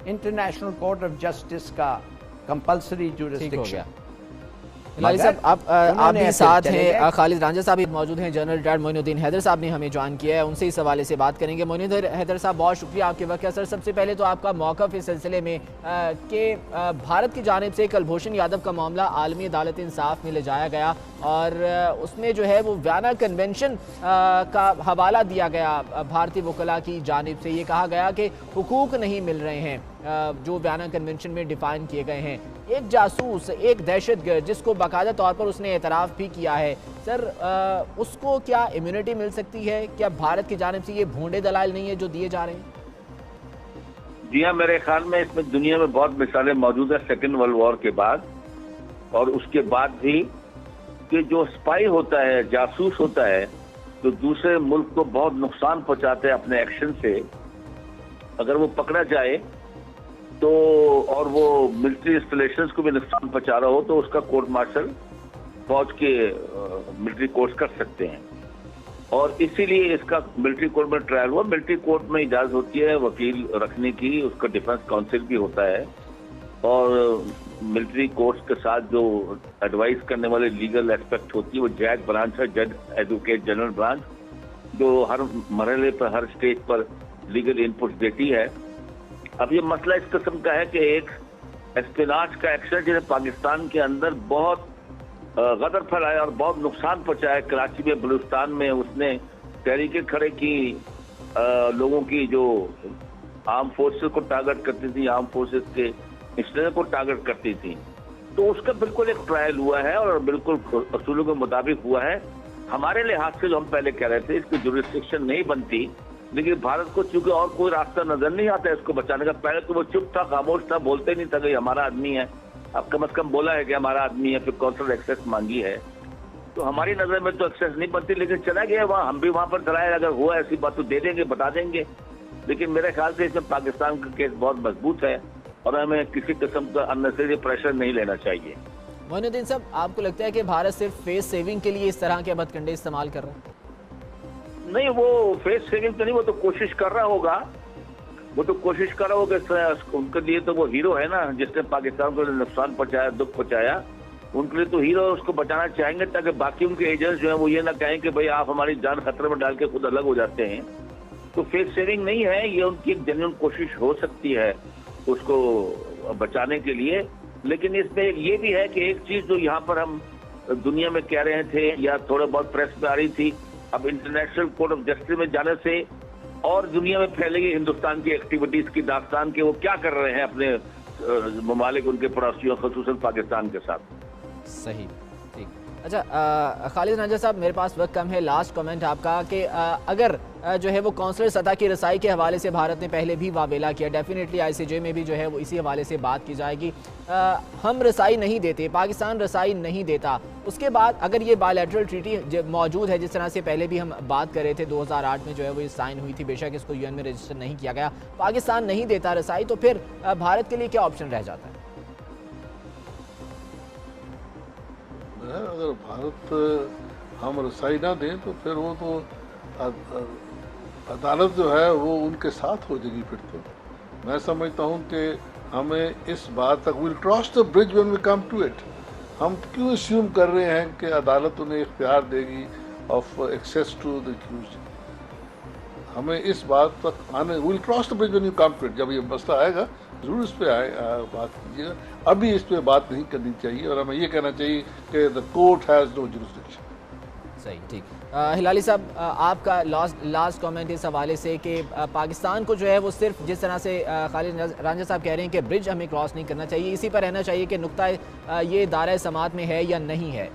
इंटरनेशनल कोर्ट ऑफ जस्टिस का कंपल्सरी जुरिस्डिक्शन। हिलाली साहब, आप भी साथ हैं, खालिद रांझा साहब भी मौजूद हैं, जनरल रिटायर्ड मोइनुद्दीन हैदर साहब ने हमें ज्वाइन किया है, उनसे इस हवाले से बात करेंगे। मोइनुद्दीन हैदर साहब, बहुत शुक्रिया आपके वक्त का। सर, सबसे पहले तो आपका मौक़िफ़ इस सिलसिले में कि भारत की जानिब से कुलभूषण यादव का मामला आलमी अदालत इंसाफ में ले जाया गया और उसमें जो है वो वियना कन्वेंशन का हवाला दिया गया भारतीय वकला की जानिब से। ये कहा गया कि हुकूक नहीं मिल रहे हैं जो वियना कन्वेंशन में डिफाइन किए गए हैं। एक जासूस, एक दहशतगर्द जिसको बाकायदा तौर पर उसने एतराफ़ भी किया है, सर उसको क्या इम्यूनिटी मिल सकती है? क्या भारत की जानिब से ये भोंडे दलाइल नहीं है जो दिए जा रहे हैं? जी हाँ, मेरे ख्याल में इसमें दुनिया में बहुत मिसालें मौजूद है सेकेंड वर्ल्ड वॉर के बाद और उसके बाद भी, कि जो स्पाई होता है, जासूस होता है, तो दूसरे मुल्क को बहुत नुकसान पहुंचाते हैं अपने एक्शन से, अगर वो पकड़ा जाए तो, और वो मिलिट्री इंस्टॉलेशंस को भी नुकसान पहुंचा रहा हो, तो उसका कोर्ट मार्शल फौज के मिलिट्री कोर्ट्स कर सकते हैं। और इसीलिए इसका मिलिट्री कोर्ट में ट्रायल हुआ। मिलिट्री कोर्ट में इजाजत होती है वकील रखने की, उसका डिफेंस काउंसिल भी होता है और मिलिट्री कोर्ट्स के साथ जो एडवाइस करने वाले लीगल एस्पेक्ट होती है वो जज ब्रांच है, जज एडवोकेट जनरल ब्रांच, जो हर मरहले पर, हर स्टेज पर लीगल इनपुट देती है। अब ये मसला इस किस्म का है कि एक एस्पिनाज का एक्शन जिसने पाकिस्तान के अंदर बहुत गदर फैलाया और बहुत नुकसान पहुंचाया, कराची में, बलूचिस्तान में उसने तहरीकें खड़े की, लोगों की जो आर्म फोर्सेस को टारगेट करती थी, आर्म फोर्सेस के इंस्ट्रक्टर को टारगेट करती थी, तो उसका बिल्कुल एक ट्रायल हुआ है और बिल्कुल असूलों के मुताबिक हुआ है। हमारे लिहाज से जो हम पहले कह रहे थे इसकी जुरिस्डिक्शन नहीं बनती, लेकिन भारत को चूंकि और कोई रास्ता नजर नहीं आता है इसको बचाने का। पहले तो वो चुप था, खामोश था, बोलते नहीं था कि हमारा आदमी है। अब कम से कम बोला है कि हमारा आदमी है, फिर कौंसल एक्सेस मांगी है, तो हमारी नजर में तो एक्सेस नहीं बनती, लेकिन चला गया वहाँ, हम भी वहाँ पर चलाए। अगर हुआ ऐसी बात तो दे देंगे, बता देंगे, लेकिन मेरे ख्याल से इसमें पाकिस्तान का केस बहुत मजबूत है और हमें किसी किस्म का अननेसेसरी प्रेशर नहीं लेना चाहिए। मोइनुद्दीन साहब, आपको लगता है कि भारत सिर्फ फेस सेविंग के लिए इस तरह के हथकंडे इस्तेमाल कर रहा है? नहीं, वो फेस सेविंग तो नहीं, वो तो कोशिश कर रहा होगा, वो तो कोशिश कर रहा हो कि उनके लिए तो वो हीरो है ना, जिसने पाकिस्तान को नुकसान पहुंचाया, दुख पहुंचाया, उनके लिए तो हीरो उसको बचाना चाहेंगे, ताकि बाकी उनके एजेंट्स जो है वो ये ना कहें कि भाई आप हमारी जान खतरे में डाल के खुद अलग हो जाते हैं। तो फेस सेविंग नहीं है, ये उनकी एक जेन्युइन कोशिश हो सकती है उसको बचाने के लिए। लेकिन इसमें ये भी है कि एक चीज जो यहाँ पर हम दुनिया में कह रहे थे या थोड़ा बहुत प्रेस में आ रही थी, अब इंटरनेशनल कोर्ट ऑफ जस्टिस में जाने से और दुनिया में फैलेगी हिंदुस्तान की एक्टिविटीज की दास्तान के वो क्या कर रहे हैं अपने ममालिक, उनके पड़ोसियों, खुसूसन पाकिस्तान के साथ। सही, ठीक। अच्छा खालिद रांझा साहब, मेरे पास वक्त कम है, लास्ट कमेंट आपका कि अगर जो है वो कौंसलर सतह की रसाई के हवाले से भारत ने पहले भी वावेला किया, डेफिनेटली ICJ में भी जो है वो इसी हवाले से बात की जाएगी। हम रसाई नहीं देते, पाकिस्तान रसाई नहीं देता, उसके बाद अगर ये बायलैटरल ट्रीटी मौजूद है, जिस तरह से पहले भी हम बात कर रहे थे 2008 में जो है वो साइन हुई थी, बेशक इसको UN में रजिस्टर नहीं किया गया, पाकिस्तान नहीं देता रसाई, तो फिर भारत के लिए क्या ऑप्शन रह जाता है? अगर भारत हम रसाई ना दें तो फिर वो तो अदालत जो है वो उनके साथ हो जाएगी। फिर तो मैं समझता हूँ कि हमें इस बात तक, will cross the bridge when we come to it. हम क्यों अस्यूम कर रहे हैं कि अदालत उन्हें इख्तियार देगी of access to the accused. हमें इस बात तक आने, will cross the bridge when you come to it. जब ये मसला आएगा जरूर इस पे बात कीजिएगा, अभी इस पे बात नहीं करनी चाहिए और हमें ये कहना चाहिए कि the court has no jurisdiction. सही, ठीक। हिलाली साहब, आपका लास्ट कमेंट इस हवाले से कि पाकिस्तान को जो है वो सिर्फ जिस तरह से खालिद रांझा साहब कह रहे हैं कि ब्रिज हमें क्रॉस नहीं करना चाहिए, इसी पर रहना चाहिए कि नुक्ता ये दायरा समात में है या नहीं है?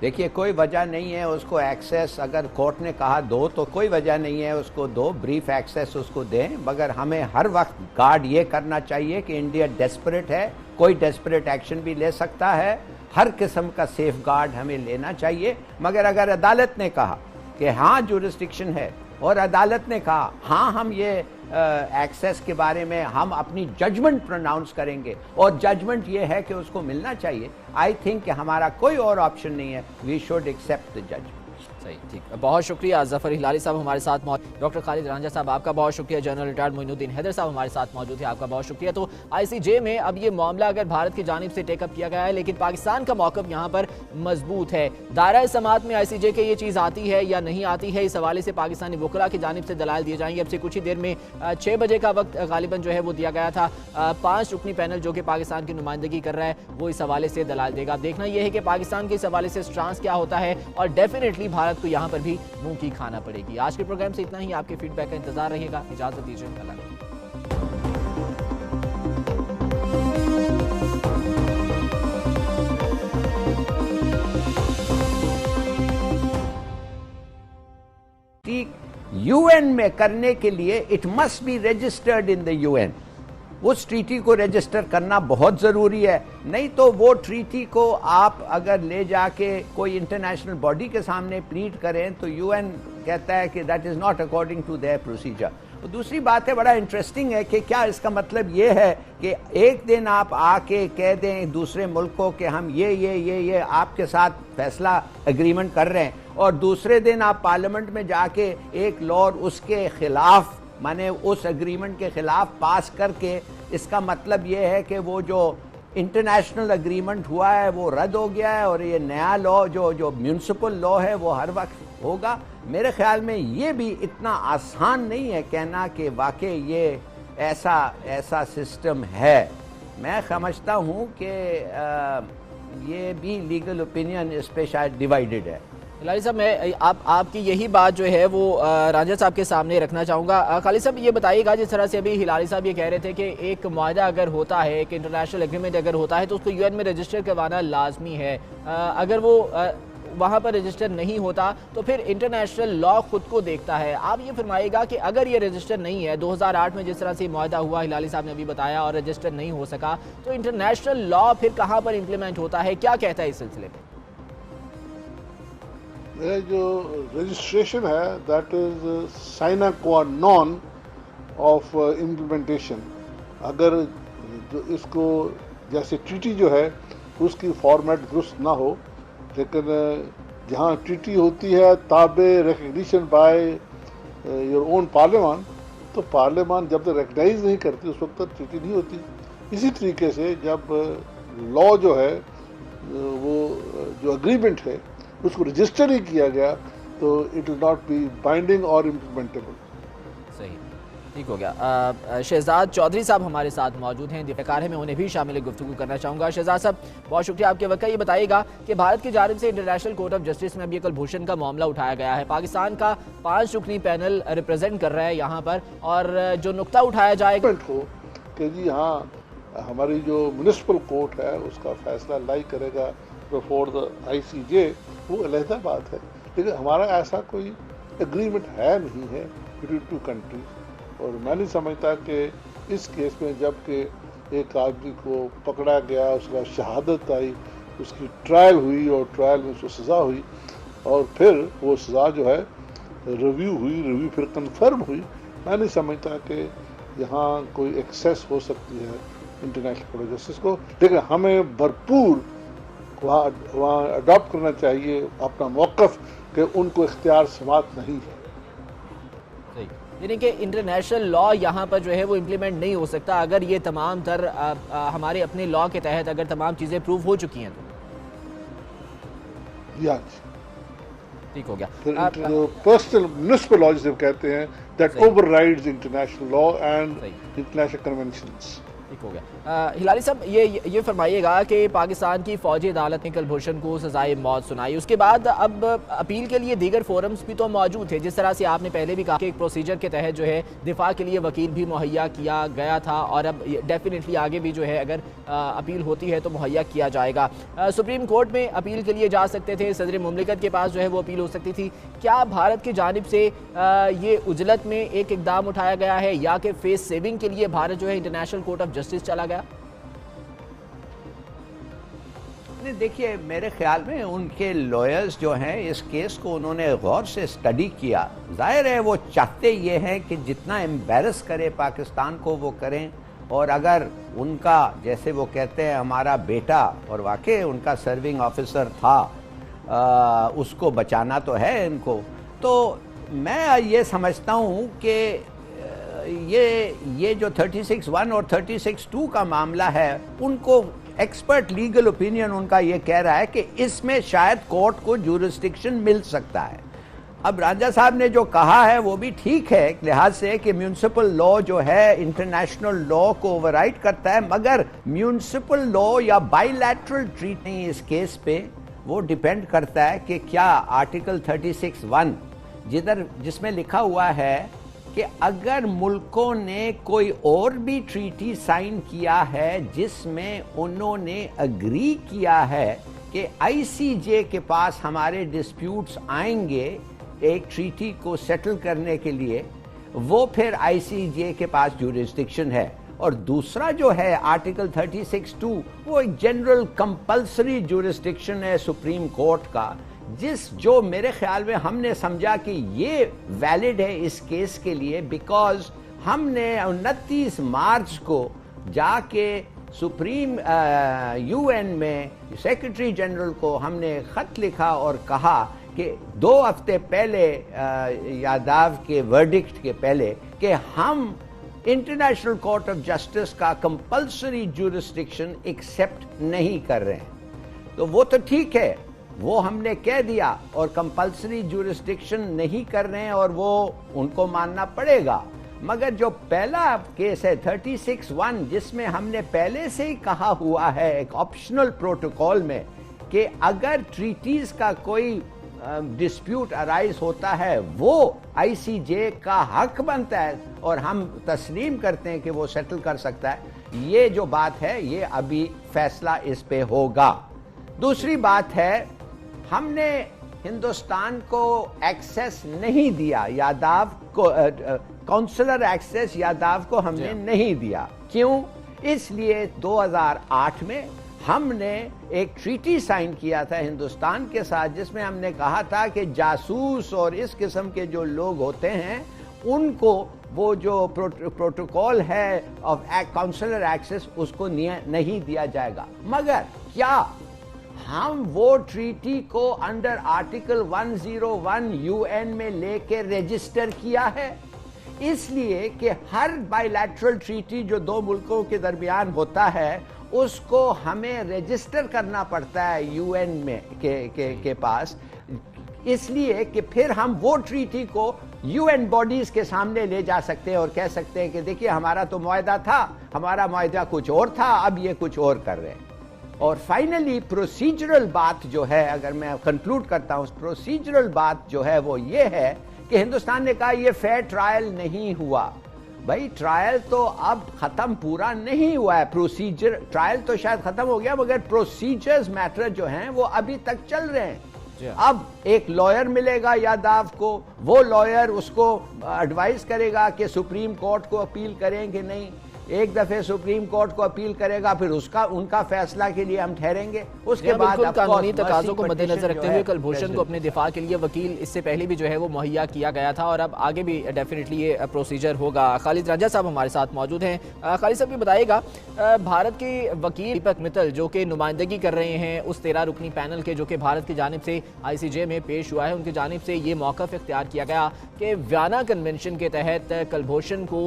देखिए, कोई वजह नहीं है उसको एक्सेस, अगर कोर्ट ने कहा दो तो कोई वजह नहीं है उसको दो, ब्रीफ एक्सेस उसको दें, मगर हमें हर वक्त गार्ड ये करना चाहिए कि इंडिया डेस्परेट है, कोई डेस्परेट एक्शन भी ले सकता है, हर किस्म का सेफ गार्ड हमें लेना चाहिए। मगर अगर अदालत ने कहा कि हाँ जुरिस्डिक्शन है और अदालत ने कहा हाँ हम ये एक्सेस के बारे में हम अपनी जजमेंट प्रोनाउंस करेंगे और जजमेंट ये है कि उसको मिलना चाहिए, आई थिंक कि हमारा कोई और ऑप्शन नहीं है, we should accept the judgment. सही, ठीक। बहुत शुक्रिया ज़फ़र हिलाली साहब हमारे साथ मौजूद, डॉक्टर खालिद रांझा साहब आपका बहुत शुक्रिया, जनरल रिटायर्ड मोइनुद्दीन हैदर साहब हमारे साथ मौजूद है, आपका बहुत शुक्रिया। तो ICJ में अब ये मामला अगर भारत की जानिब से टेकअप किया गया है, लेकिन पाकिस्तान का मौक़िफ़ यहाँ पर मजबूत है। दायरा समात में ICJ के ये चीज़ आती है या नहीं आती है, इस हवाले से पाकिस्तानी वकला की जानिब से दलाल दिए जाएंगे। अब से कुछ ही देर में 6 बजे का वक्त गालिबन जो है वो दिया गया था। 5 रुकनी पैनल जो कि पाकिस्तान की नुमाइंदगी कर रहा है वो इस हवाले से दलाल देगा। देखना यह है कि पाकिस्तान के इस हवाले से स्टांस क्या होता है और डेफिनेटली भारत को यहाँ पर भी मुंह की खाना पड़ेगी। आज के प्रोग्राम से इतना ही, आपके फीडबैक का इंतजार रहेगा। इजाजत दीजिए, अल्लाह। UN में करने के लिए it must be registered in the UN। उस ट्रीटी को रजिस्टर करना बहुत ज़रूरी है, नहीं तो वो ट्रीटी को आप अगर ले जाके कोई इंटरनेशनल बॉडी के सामने प्लीड करें तो UN कहता है कि that is not according to their procedure. तो दूसरी बात है, बड़ा इंटरेस्टिंग है कि क्या इसका मतलब ये है कि एक दिन आप आके कह दें दूसरे मुल्क को कि हम ये आपके साथ फैसला एग्रीमेंट कर रहे हैं और दूसरे दिन आप पार्लियामेंट में जाके एक लॉ उसके खिलाफ, माने उस एग्रीमेंट के खिलाफ पास करके, इसका मतलब ये है कि वो जो इंटरनेशनल एग्रीमेंट हुआ है वो रद्द हो गया है और ये नया लॉ जो म्यूनिसिपल लॉ है वो हर वक्त होगा। मेरे ख्याल में ये भी इतना आसान नहीं है कहना कि वाकई ये ऐसा सिस्टम है। मैं समझता हूँ कि ये भी लीगल ओपिनियन इस पे शायद डिवाइडेड है। हिलाली साहब, मैं आपकी यही बात जो है वो रांझा साहब के सामने रखना चाहूँगा। खालिद साहब, ये बताइएगा, जिस तरह से अभी हिलाली साहब ये कह रहे थे कि एक मुआहदा अगर होता है, एक इंटरनेशनल एग्रीमेंट अगर होता है तो उसको UN में रजिस्टर करवाना लाजमी है। अगर वो वहाँ पर रजिस्टर नहीं होता तो फिर इंटरनेशनल लॉ खुद को देखता है। आप ये फरमाइएगा कि अगर ये रजिस्टर नहीं है, 2008 में जिस तरह से मुआहदा हुआ, हिलाली साहब ने अभी बताया, और रजिस्टर नहीं हो सका, तो इंटरनेशनल लॉ फिर कहाँ पर इम्प्लीमेंट होता है, क्या कहता है इस सिलसिले में? जो रजिस्ट्रेशन है दैट इज साइना क्वा नॉन ऑफ इम्प्लीमेंटेशन। अगर जो इसको जैसे ट्रीटी जो है उसकी फॉर्मेट दुरुस्त ना हो, लेकिन जहाँ ट्रीटी होती है ताबे रिकग्निशन बाय योर ओन पार्लियामान, तो पार्लियामान जब तक रिकग्नाइज नहीं करती उस वक्त तक ट्रीटी नहीं होती। इसी तरीके से जब लॉ जो है वो जो अग्रीमेंट है उसको रजिस्टर ही किया गया तो it will not be binding और इम्प्लीमेंटेबल। सही, ठीक हो गया। शहजाद चौधरी साहब हमारे साथ मौजूद हैं, दिफ़ाकार है, मैं उन्हें भी शामिल गुफ्तगू करना चाहूँगा। शहजाद साहब, बहुत शुक्रिया आपके वक्त का। ये बताइएगा कि भारत की जानिब से इंटरनेशनल कोर्ट ऑफ जस्टिस में अभी कुलभूषण का मामला उठाया गया है। पाकिस्तान का 5 रुकनी पैनल रिप्रेजेंट कर रहा है यहाँ पर, और जो नुक्ता उठाया जाएगा हो कि जी हाँ, हमारी जो म्यूनिसिपल कोर्ट है उसका फैसला लाई करेगा बिफोर द ICJ, वो अलहदा बात है। लेकिन हमारा ऐसा कोई एग्रीमेंट है नहीं है बिटवीन टू कंट्रीज। और मैं नहीं समझता कि इस केस में जबकि एक आदमी को पकड़ा गया, उसका शहादत आई, उसकी ट्रायल हुई और ट्रायल में उसको सज़ा हुई और फिर वो सज़ा जो है रिव्यू फिर कंफर्म हुई, मैं नहीं समझता कि यहाँ कोई एक्सेस हो सकती है इंटरनेशनल कोर्ट ऑफ जस्टिस को। लेकिन हमें भरपूर वहाँ अडॉप्ट करना चाहिए अपना मौक़िफ़ कि उनको इख्तियार समात नहीं है। यानी कि इंटरनेशनल लॉ यहाँ पर जो है वो इम्प्लीमेंट नहीं हो सकता अगर ये तमाम तर हमारे अपने लॉ के तहत अगर तमाम चीज़ें प्रूव हो चुकी हैं तो। ठीक हो गया। पर्सनल म्युनिसिपल लॉ जिसे कहते हैं that overrides international law and international conventions. ठीक हो गया। हिलारी साहब, ये फरमाइएगा कि पाकिस्तान की फौजी अदालत ने कुलभूषण को सजाए मौत सुनाई, उसके बाद अब अपील के लिए दीगर फोरम्स भी तो मौजूद थे। जिस तरह से आपने पहले भी कहा कि एक प्रोसीजर के तहत जो है दिफा के लिए वकील भी मुहैया किया गया था, और अब डेफिनेटली आगे भी जो है अगर अपील होती है तो मुहैया किया जाएगा। सुप्रीम कोर्ट में अपील के लिए जा सकते थे, सदर मुमलिकत के पास जो है वो अपील हो सकती थी। क्या भारत की जानिब से ये उजलत में एक इकदाम उठाया गया है, या कि फेस सेविंग के लिए भारत जो है इंटरनेशनल कोर्ट ऑफ जस्टिस चला गया? देखिए, मेरे ख्याल में उनके लॉयर्स जो हैं इस केस को उन्होंने गौर से स्टडी किया। जाहिर है वो चाहते ये हैं कि जितना एम्बैरस करे पाकिस्तान को वो करें, और अगर उनका जैसे वो कहते हैं हमारा बेटा, और वाकई उनका सर्विंग ऑफिसर था, उसको बचाना तो है इनको। तो मैं ये समझता हूँ कि ये जो 36(1) और 36(2) का मामला है, उनको एक्सपर्ट लीगल ओपिनियन उनका ये कह रहा है कि इसमें शायद कोर्ट को ज्यूरिसडिक्शन मिल सकता है। अब राजा साहब ने जो कहा है वो भी ठीक है एक लिहाज से कि म्यूनिसिपल लॉ जो है इंटरनेशनल लॉ को ओवरराइड करता है, मगर म्यूनिसिपल लॉ या बाइलैटरल ट्रीट नहीं इस केस पे। वो डिपेंड करता है कि क्या आर्टिकल 36(1) जिसमें लिखा हुआ है कि अगर मुल्कों ने कोई और भी ट्रीटी साइन किया है जिसमें उन्होंने अग्री किया है कि ICJ के पास हमारे डिस्प्यूट्स आएंगे एक ट्रीटी को सेटल करने के लिए, वो फिर ICJ के पास ज्यूरिसडिक्शन है। और दूसरा जो है आर्टिकल 36(2) वो एक जनरल कंपल्सरी ज्यूरिसडिक्शन है सुप्रीम कोर्ट का, जो मेरे ख्याल में हमने समझा कि ये वैलिड है इस केस के लिए, बिकॉज हमने 29 मार्च को जाके सुप्रीम UN में सेक्रेटरी जनरल को हमने खत लिखा और कहा कि 2 हफ्ते पहले यादव के वर्डिक्ट के पहले कि हम इंटरनेशनल कोर्ट ऑफ जस्टिस का कंपल्सरी ज्यूरिसडिक्शन एक्सेप्ट नहीं कर रहे हैं। तो वो तो ठीक है, वो हमने कह दिया, और कंपल्सरी ज्यूरिसडिक्शन नहीं कर रहे हैं और वो उनको मानना पड़ेगा। मगर जो पहला केस है 36(1) जिसमें हमने पहले से ही कहा हुआ है एक ऑप्शनल प्रोटोकॉल में कि अगर ट्रीटीज का कोई डिस्प्यूट अराइज होता है वो ICJ का हक बनता है और हम तस्लीम करते हैं कि वो सेटल कर सकता है। ये जो बात है ये अभी फैसला इस पे होगा। दूसरी बात है, हमने हिंदुस्तान को एक्सेस नहीं दिया, यादव को काउंसलर एक्सेस यादव को हमने नहीं दिया। क्यों? इसलिए 2008 में हमने एक ट्रीटी साइन किया था हिंदुस्तान के साथ जिसमें हमने कहा था कि जासूस और इस किस्म के जो लोग होते हैं उनको वो जो प्रोटोकॉल है ऑफ काउंसलर एक्सेस उसको नहीं दिया जाएगा। मगर क्या हम वो ट्रीटी को अंडर आर्टिकल 101 यूएन में लेके रजिस्टर किया है, इसलिए कि हर बायलैटरल ट्रीटी जो दो मुल्कों के दरमियान होता है उसको हमें रजिस्टर करना पड़ता है यूएन में के पास, इसलिए कि फिर हम वो ट्रीटी को यूएन बॉडीज के सामने ले जा सकते हैं और कह सकते हैं कि देखिए हमारा तो मुआहदा था, हमारा मुआहदा कुछ और था, अब ये कुछ और कर रहे हैं। और फाइनली प्रोसीजरल बात जो है, अगर मैं कंक्लूड करता हूं, प्रोसीजरल बात जो है वो ये है कि हिंदुस्तान ने कहा ये फेयर ट्रायल नहीं हुआ। भाई ट्रायल तो अब खत्म पूरा नहीं हुआ है, प्रोसीजर ट्रायल तो शायद खत्म हो गया मगर प्रोसीजर्स मैटर जो हैं वो अभी तक चल रहे हैं। अब एक लॉयर मिलेगा यादव को, वो लॉयर उसको एडवाइस करेगा कि सुप्रीम कोर्ट को अपील करें कि नहीं, एक दफे सुप्रीम कोर्ट को अपील करेगा, फिर उसका उनका फैसला के लिए हम ठहरेंगे। उसके बाद कानूनी तकाजों को मद्देनजर रखते हुए कुलभूषण को अपने दिफा के लिए वकील इससे पहले भी जो है वो मुहैया किया गया था और अब आगे भी डेफिनेटली ये प्रोसीजर होगा। खालिद रांझा साहब हमारे साथ मौजूद हैं। खालिद साहब ये बताइएगा, भारत के वकील दीपक मित्तल जो कि नुमाइंदगी कर रहे हैं उस 13 रुकनी पैनल के जो कि भारत की जानिब से ICJ में पेश हुआ है, उनकी जानिब से ये मौक़िफ़ इख्तियार किया गया कि वियना कन्वेंशन के तहत कुलभूषण को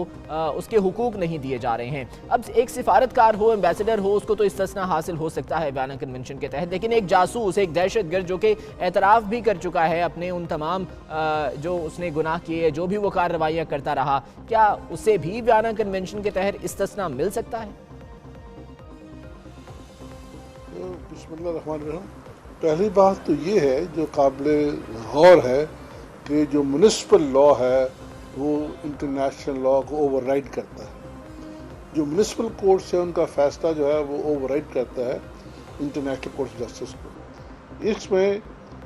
उसके हुकूक नहीं दिए जा रहे हैं। अब एक सिफारतकार हो, एम्बेसडर हो, उसको तो इस्तिस्ना हासिल हो सकता है वियना कन्वेंशन के तहत, लेकिन एक जासूस, एक दहशतगर्द जो कि एतराफ़ भी कर चुका है अपने उन तमाम जो उसने गुनाह किए, जो भी वो कार्रवाइयाँ करता रहा, क्या उसे भी वियना कन्वेंशन के तहत इस्तिस्ना मिल सकता है? बिस्मिल्लाहिर्रहमानिर्रहीम। पहली बात तो ये है जो काबिले गौर है कि जो म्युनिसिपल लॉ है वो इंटरनेशनल लॉ को ओवरराइड करता है। जो म्युनिसिपल कोर्ट से उनका फैसला जो है वो ओवरराइड करता है इंटरनेशनल कोर्ट ऑफ जस्टिस को। इसमें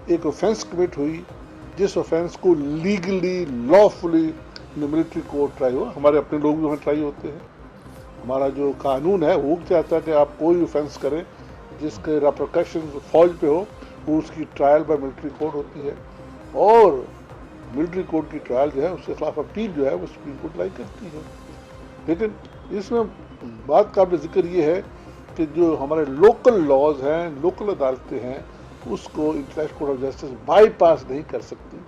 एक ऑफेंस कमिट हुई जिस ऑफेंस को legally lawfully military court try हुआ। हमारे अपने लोग भी वहाँ ट्राई होते हैं। हमारा जो कानून है वो चाहता है कि आप कोई ऑफेंस करें जिसके रेपरकशन फौज पे हो, वो उसकी ट्रायल बाय मिलिट्री कोर्ट होती है और मिलिट्री कोर्ट की ट्रायल जो है उसके खिलाफ अपील जो है वो सुप्रीम कोर्ट लाई करती है। लेकिन इसमें बात काबिल जिक्र ये है कि जो हमारे लोकल लॉज हैं, लोकल अदालतें हैं, उसको international court of justice bypass नहीं कर सकती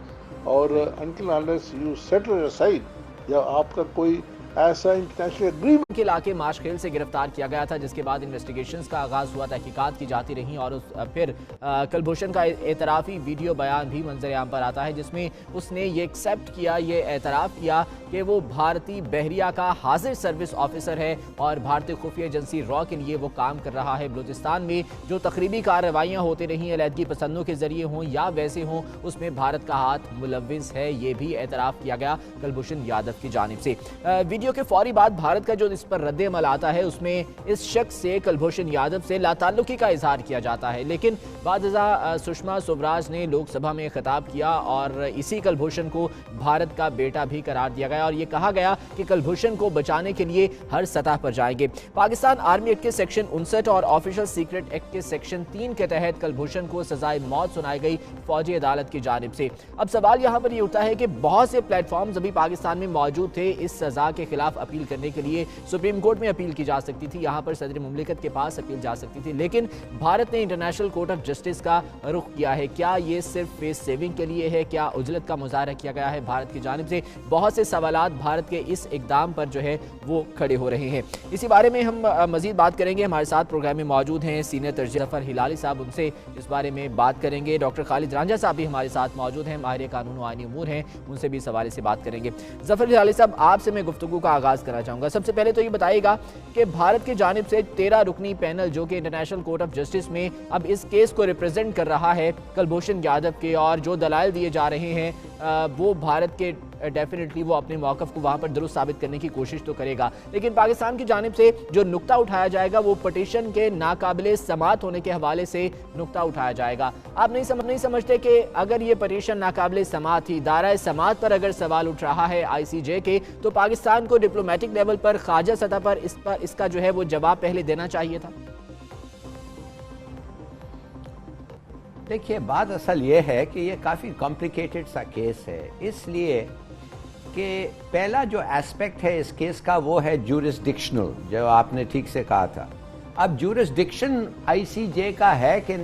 और until unless you set aside या आपका कोई ऐसा इंटरनेशनल एग्रीमेंट के इलाके माशखेल से गिरफ्तार किया गया था, जिसके बाद इन्वेस्टिगेशंस का आगाज हुआ, तहकीकात की जाती रही और फिर कुलभूषण का एतराफ़ी वीडियो बयान भी मंजर आम पर आता है जिसमें उसने ये एक्सेप्ट किया, ये एतराफ़ किया कि वो भारतीय बहरिया का हाजिर सर्विस ऑफिसर है और भारतीय खुफिया एजेंसी रॉ के लिए वो काम कर रहा है। बलूचिस्तान में जो तकरीबी कार्रवाइयाँ होती रही अलहदगी पसंदों के जरिए हों या वैसे हों, उसमें भारत का हाथ मुलव्विस है, ये भी एतराफ़ किया गया कुलभूषण यादव की जानिब से। वीडियो के फौरी बाद भारत का जो इस पर रद्द अमल आता है उसमें इस शख्स से, कुलभूषण यादव से लाताल्लुकी का इजहार किया जाता है, लेकिन बादशाह सुषमा स्वराज ने लोकसभा में खिताब किया और इसी कुलभूषण को भारत का बेटा भी करार दिया गया और ये कहा गया कि कुलभूषण को बचाने के लिए हर सतह पर जाएंगे। पाकिस्तान आर्मी एक्ट के सेक्शन 59 और ऑफिशियल सीक्रेट एक्ट के सेक्शन 3 के तहत कुलभूषण को सजाए मौत सुनाई गई फौजी अदालत की जानिब से। अब सवाल यहाँ पर ये उठता है कि बहुत से प्लेटफॉर्म्स अभी पाकिस्तान में मौजूद थे इस सजा के खिलाफ अपील करने के लिए। सुप्रीम कोर्ट में अपील की जा सकती थी, यहाँ पर सदर मुमलिकत के पास अपील जा सकती थी, लेकिन भारत ने इंटरनेशनल कोर्ट ऑफ जस्टिस का रुख किया है। क्या ये सिर्फ फेस सेविंग के लिए है? क्या उजलत का मुजाहरा किया गया है भारत की जानिब से? बहुत से सवालात भारत के इस इकदाम पर जो है वो खड़े हो रहे हैं। इसी बारे में हम मजीद बात करेंगे। हमारे साथ प्रोग्राम में मौजूद हैं सीनियर तर्जुमान जफर हिलाली साहब, उनसे इस बारे में बात करेंगे। डॉक्टर खालिद रांझा साहब भी हमारे साथ मौजूद हैं, माहिर कानून व आईनी उमूर हैं, उनसे भी इस हवाले से बात करेंगे। जफर हिलाली साहब, आपसे मैं गुफ्तगू का आगाज़ करना चाहूँगा। सबसे पहले तो ये बताइएगा कि भारत की जानिब से 13 रुकनी पैनल जो कि इंटरनेशनल कोर्ट ऑफ जस्टिस में अब इस केस को रिप्रेजेंट कर रहा है कुलभूषण यादव के, और जो दलाइल दिए जा रहे हैं वो भारत के डेफिनेटली वो अपने मौक़िफ़ को वहाँ पर दुरुस्त साबित करने की कोशिश तो करेगा, लेकिन पाकिस्तान की जानिब से जो नुक्ता उठाया जाएगा वो पटिशन के नाकाबिले समात होने के हवाले से नुक्ता उठाया जाएगा। आप नहीं समझते कि अगर ये पटिशन नाकाबिले समात थी, दायरा समात पर अगर सवाल उठ रहा है ICJ के, तो पाकिस्तान को डिप्लोमेटिक लेवल पर, खारजा सतह पर इसका जो है वो जवाब पहले देना चाहिए था? देखिए, बात असल ये है कि ये काफ़ी कॉम्प्लिकेटेड सा केस है, इसलिए कि पहला जो एस्पेक्ट है इस केस का वो है ज्यूरिसडिक्शनल, जो आपने ठीक से कहा था। अब ज्यूरिसडिक्शन ICJ का है कि